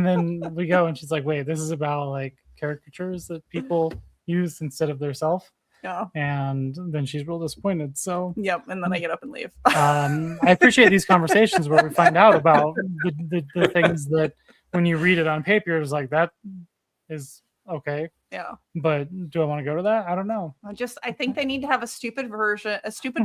then we go and she's like, wait, this is about like caricatures that people use instead of their self. Yeah. And then she's real disappointed. So yep. And then I get up and leave. I appreciate these conversations where we find out about the things that when you read it on paper is like, that is okay. Yeah. But do I want to go to that? I don't know. I think they need to have a stupid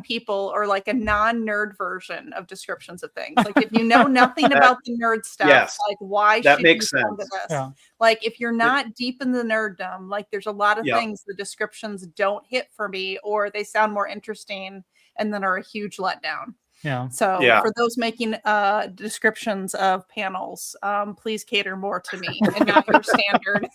people or like a non-nerd version of descriptions of things. Like if you know nothing about the nerd stuff, like why that should makes you sense. come to this? Yeah. Like if you're not deep in the nerddom, like there's a lot of things the descriptions don't hit for me, or they sound more interesting and then are a huge letdown. Yeah. So for those making descriptions of panels, please cater more to me and not your standard.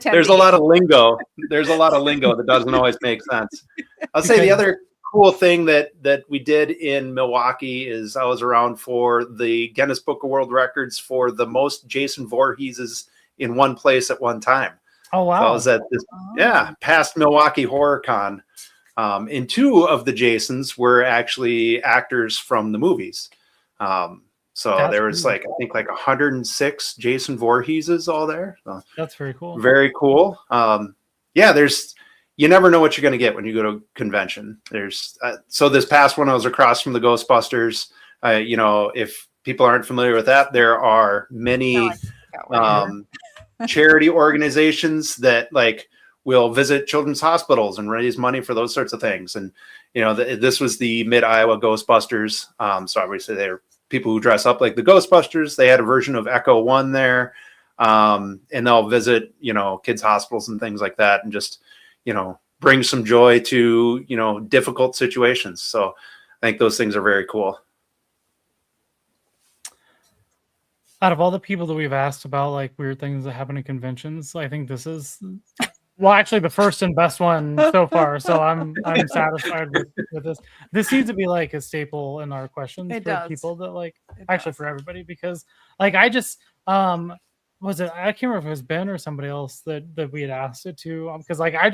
There's a lot of lingo. There's a lot of lingo that doesn't always make sense. I'll say the other cool thing that we did in Milwaukee is I was around for the Guinness Book of World Records for the most Jason Voorheeses in one place at one time. Oh, wow. So I was at this, past Milwaukee Horror Con. And two of the Jasons were actually actors from the movies. So that's there was I think 106 Jason Voorheeses all there. So that's very cool. Very cool. You never know what you're going to get when you go to a convention. There's so this past one I was across from the Ghostbusters. If people aren't familiar with that, there are many charity organizations that will visit children's hospitals and raise money for those sorts of things. And this was the Mid-Iowa Ghostbusters. So obviously they're people who dress up like the Ghostbusters. They had a version of Echo One there, and they'll visit kids' hospitals and things like that, and just bring some joy to difficult situations. So I think those things are very cool. Out of all the people that we've asked about weird things that happen at conventions, I think this is actually the first and best one so far. So I'm satisfied with this. This seems to be a staple in our questions for people that for everybody, because I just was it? I can't remember if it was Ben or somebody else that we had asked it to. Because like I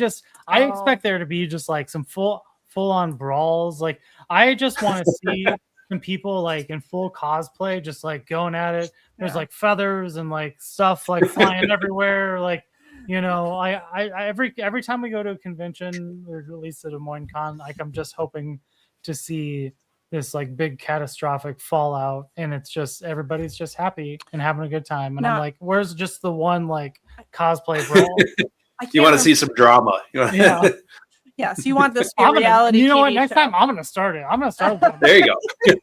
expect there to be just like some full on brawls. Like I just want to see some people like in full cosplay, just like going at it. There's like feathers and like stuff like flying everywhere. Like, you know, I every time we go to a convention, or at least at a Des Moines Con, like I'm just hoping to see this like big catastrophic fallout, and it's just everybody's just happy and having a good time. And I'm like, where's just the one like cosplay brawl? You want to see some drama? Yeah. Yeah, so you want this to be a reality You know TV what? Next show. time I'm gonna start it. I'm gonna start with There you go.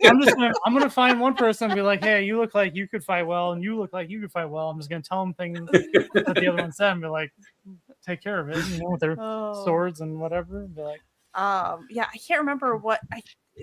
I'm gonna find one person and be like, hey, you look like you could fight well, and you look like you could fight well. I'm just gonna tell them things that the other one said and be like, take care of it, you know, with their swords and whatever. And be like, yeah, I can't remember what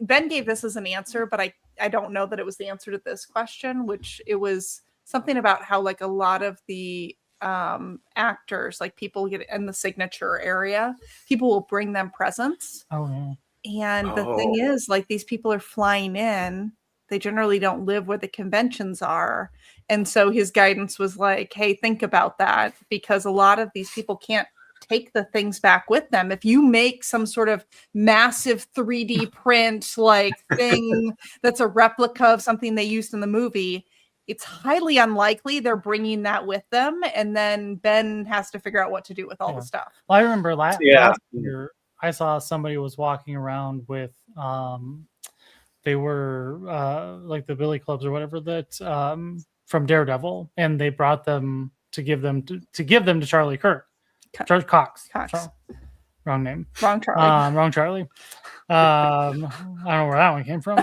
Ben gave this as an answer, but I don't know that it was the answer to this question, which it was something about how like a lot of the actors, like people get in the signature area, people will bring them presents. And the thing is, like, these people are flying in, they generally don't live where the conventions are, and so his guidance was like, hey, think about that, because a lot of these people can't take the things back with them. If you make some sort of massive 3D print like thing that's a replica of something they used in the movie, it's highly unlikely they're bringing that with them, and then Ben has to figure out what to do with all the stuff. Well, I remember last year I saw somebody was walking around with they were like the Billy Clubs or whatever that from Daredevil, and they brought them to give them to Charlie Kirk. George Cox. Wrong name. Wrong Charlie. Wrong Charlie. I don't know where that one came from.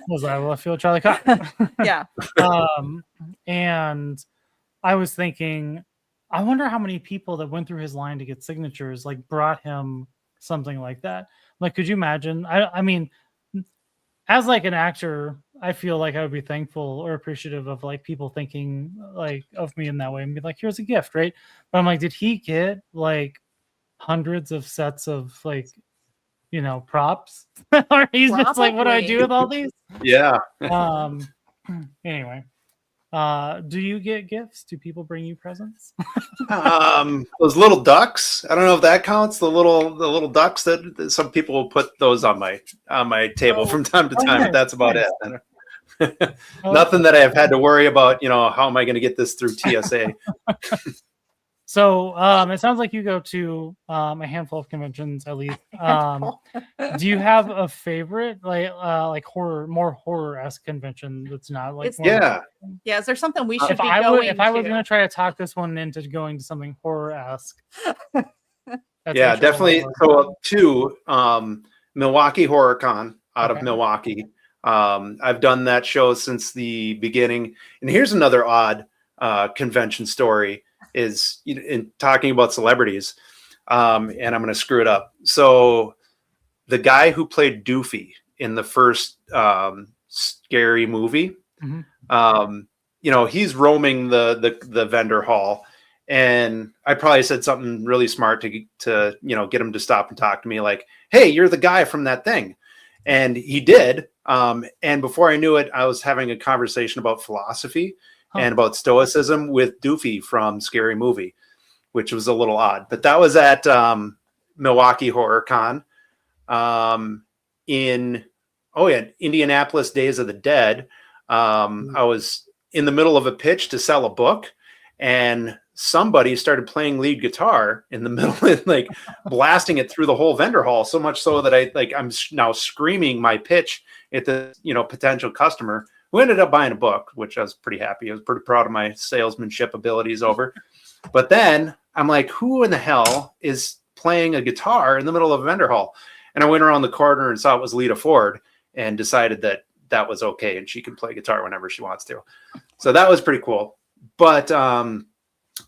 Was I left field Charlie Cox? Yeah. And I was thinking, I wonder how many people that went through his line to get signatures like brought him something like that. Like, could you imagine? I mean, as like an actor, I feel like I would be thankful or appreciative of like people thinking like of me in that way and be like, here's a gift, right? But I'm like, did he get like hundreds of sets of like, you know, props? Or he's just like, what do I do with all these? Yeah. Anyway, do you get gifts? Do people bring you presents? Those little ducks. I don't know if that counts. The little ducks that some people will put those on my table from time to time. But that's about it. Nothing that I've had to worry about. You know, how am I going to get this through TSA? So it sounds like you go to a handful of conventions at least. Do you have a favorite like more horror-esque convention that's not like is there something we should if be I going if I was going to try to talk this one into going to something horror-esque? Yeah, definitely. So two, Milwaukee Horror Con out of Milwaukee. I've done that show since the beginning. And here's another odd convention story. Is in talking about celebrities, and I'm going to screw it up. So the guy who played Doofy in the first scary movie, you know, he's roaming the vendor hall, and I probably said something really smart to you know, get him to stop and talk to me, like, hey, you're the guy from that thing. And he did. And before I knew it, I was having a conversation about philosophy and about stoicism with Doofy from Scary Movie, which was a little odd. But that was at Milwaukee Horror Con. In Indianapolis Days of the Dead, I was in the middle of a pitch to sell a book, and somebody started playing lead guitar in the middle and like blasting it through the whole vendor hall, so much so that I'm now screaming my pitch at the, you know, potential customer, who ended up buying a book, which I was pretty happy. I was pretty proud of my salesmanship abilities over. But then I'm like, who in the hell is playing a guitar in the middle of a vendor hall? And I went around the corner and saw it was Lita Ford and decided that was okay, and she can play guitar whenever she wants to. So that was pretty cool. But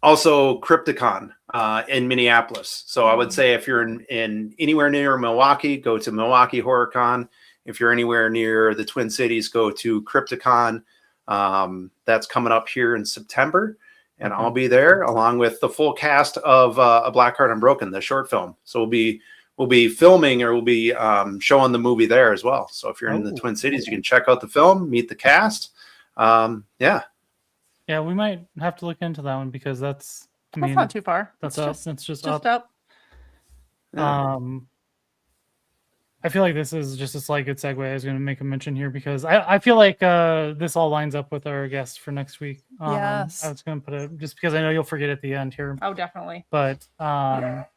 also Crypticon in Minneapolis. So I would say if you're in anywhere near Milwaukee, go to Milwaukee Horror Con. If you're anywhere near the Twin Cities, go to Crypticon. That's coming up here in September, and I'll be there along with the full cast of A Black Heart Unbroken, the short film. So we'll be filming, or we'll be showing the movie there as well. So if you're in the Twin Cities, you can check out the film, meet the cast. Yeah. Yeah, we might have to look into that one because that's not too far. That's it's up. Just, it's just up. Yeah. I feel like this is just a slight good segue. I was going to make a mention here because I feel like this all lines up with our guest for next week. Yes. I was going to put it just because I know you'll forget at the end here. Oh, definitely. But did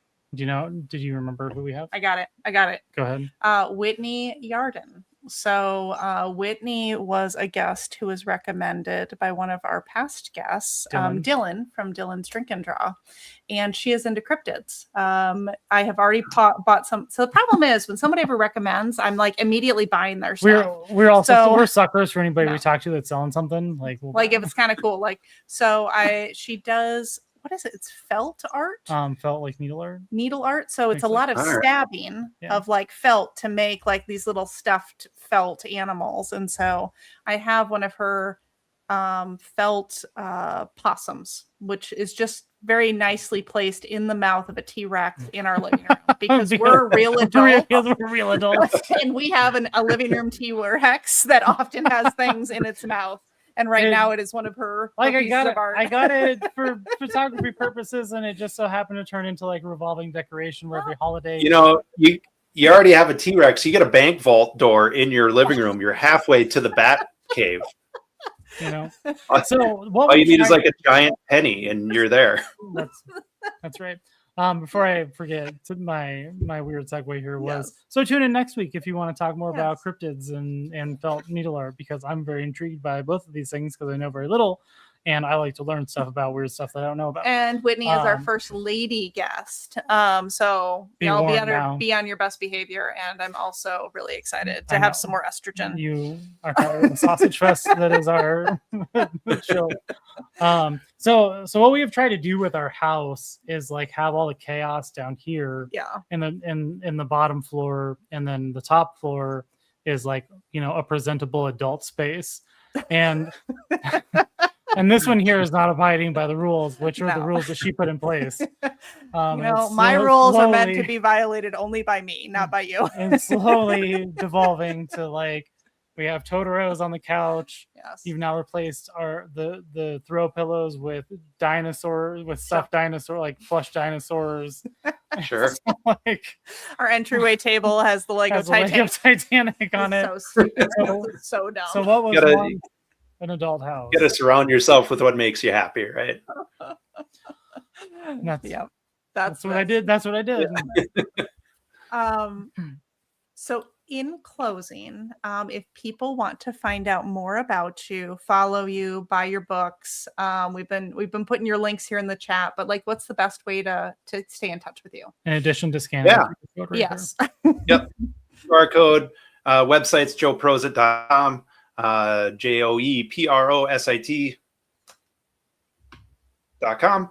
you remember who we have? I got it. Go ahead. Whitney Yarden. So Whitney was a guest who was recommended by one of our past guests, Dylan from Dylan's Drink and Draw, and she is into cryptids. I have already bought some. So the problem is when somebody ever recommends, I'm like immediately buying their stuff. We're suckers for anybody we talk to that's selling something. Like if it's kind of cool. She does. What is it? It's felt art. Felt like needle art. Needle art. So it's a lot of stabbing of like felt to make like these little stuffed felt animals. And so I have one of her felt possums, which is just very nicely placed in the mouth of a T-Rex in our living room because we're real adults. We're real adults. And we have a living room T-Rex that often has things in its mouth. And now it is one of her pieces of art. I got it for photography purposes, and it just so happened to turn into like a revolving decoration where every holiday. You already have a T-Rex. You get a bank vault door in your living room. You're halfway to the bat cave. So all you need is like a giant penny, and you're there. That's right. Before I forget, my weird segue here was so tune in next week if you want to talk more about cryptids and felt needle art because I'm very intrigued by both of these things because I know very little and I like to learn stuff about weird stuff that I don't know about. And Whitney is our first lady guest, so y'all be on your best behavior. And I'm also really excited to have some more estrogen. You are kind of the sausage fest that is our show. So what we have tried to do with our house is like have all the chaos down here, in the bottom floor, and then the top floor is like a presentable adult space, and and this one here is not abiding by the rules, which are the rules that she put in place. My rules are meant to be violated only by me, not by you. And slowly devolving to like. We have Totoros on the couch. Yes. You've now replaced the throw pillows with stuffed dinosaur, like plush dinosaurs. Sure. So, like our entryway table has the Lego Titanic on it. So stupid. So dumb. So what was an adult house? You got to surround yourself with what makes you happy, right? That's what I did. That's what I did. So in closing, if people want to find out more about you, follow you, buy your books, we've been putting your links here in the chat, but like, what's the best way to stay in touch with you? In addition to scanning. Yes. Yep. QR code. Website's joeprosit.com. JoeProsit.com.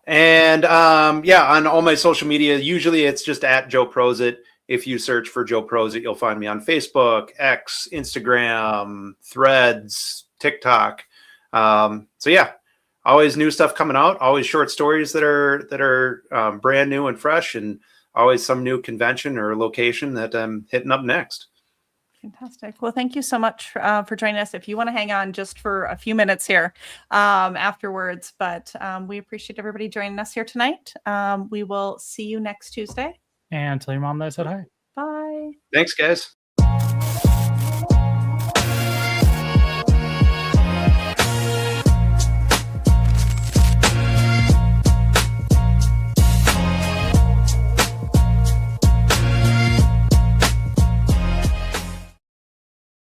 And on all my social media, usually it's just at Joe Prosit. If you search for Joe Prosit, you'll find me on Facebook, X, Instagram, Threads, TikTok. Always new stuff coming out. Always short stories that are brand new and fresh, and always some new convention or location that I'm hitting up next. Fantastic. Well, thank you so much for joining us. If you want to hang on just for a few minutes here afterwards, but we appreciate everybody joining us here tonight. We will see you next Tuesday. And tell your mom that I said hi. Bye. Thanks, guys.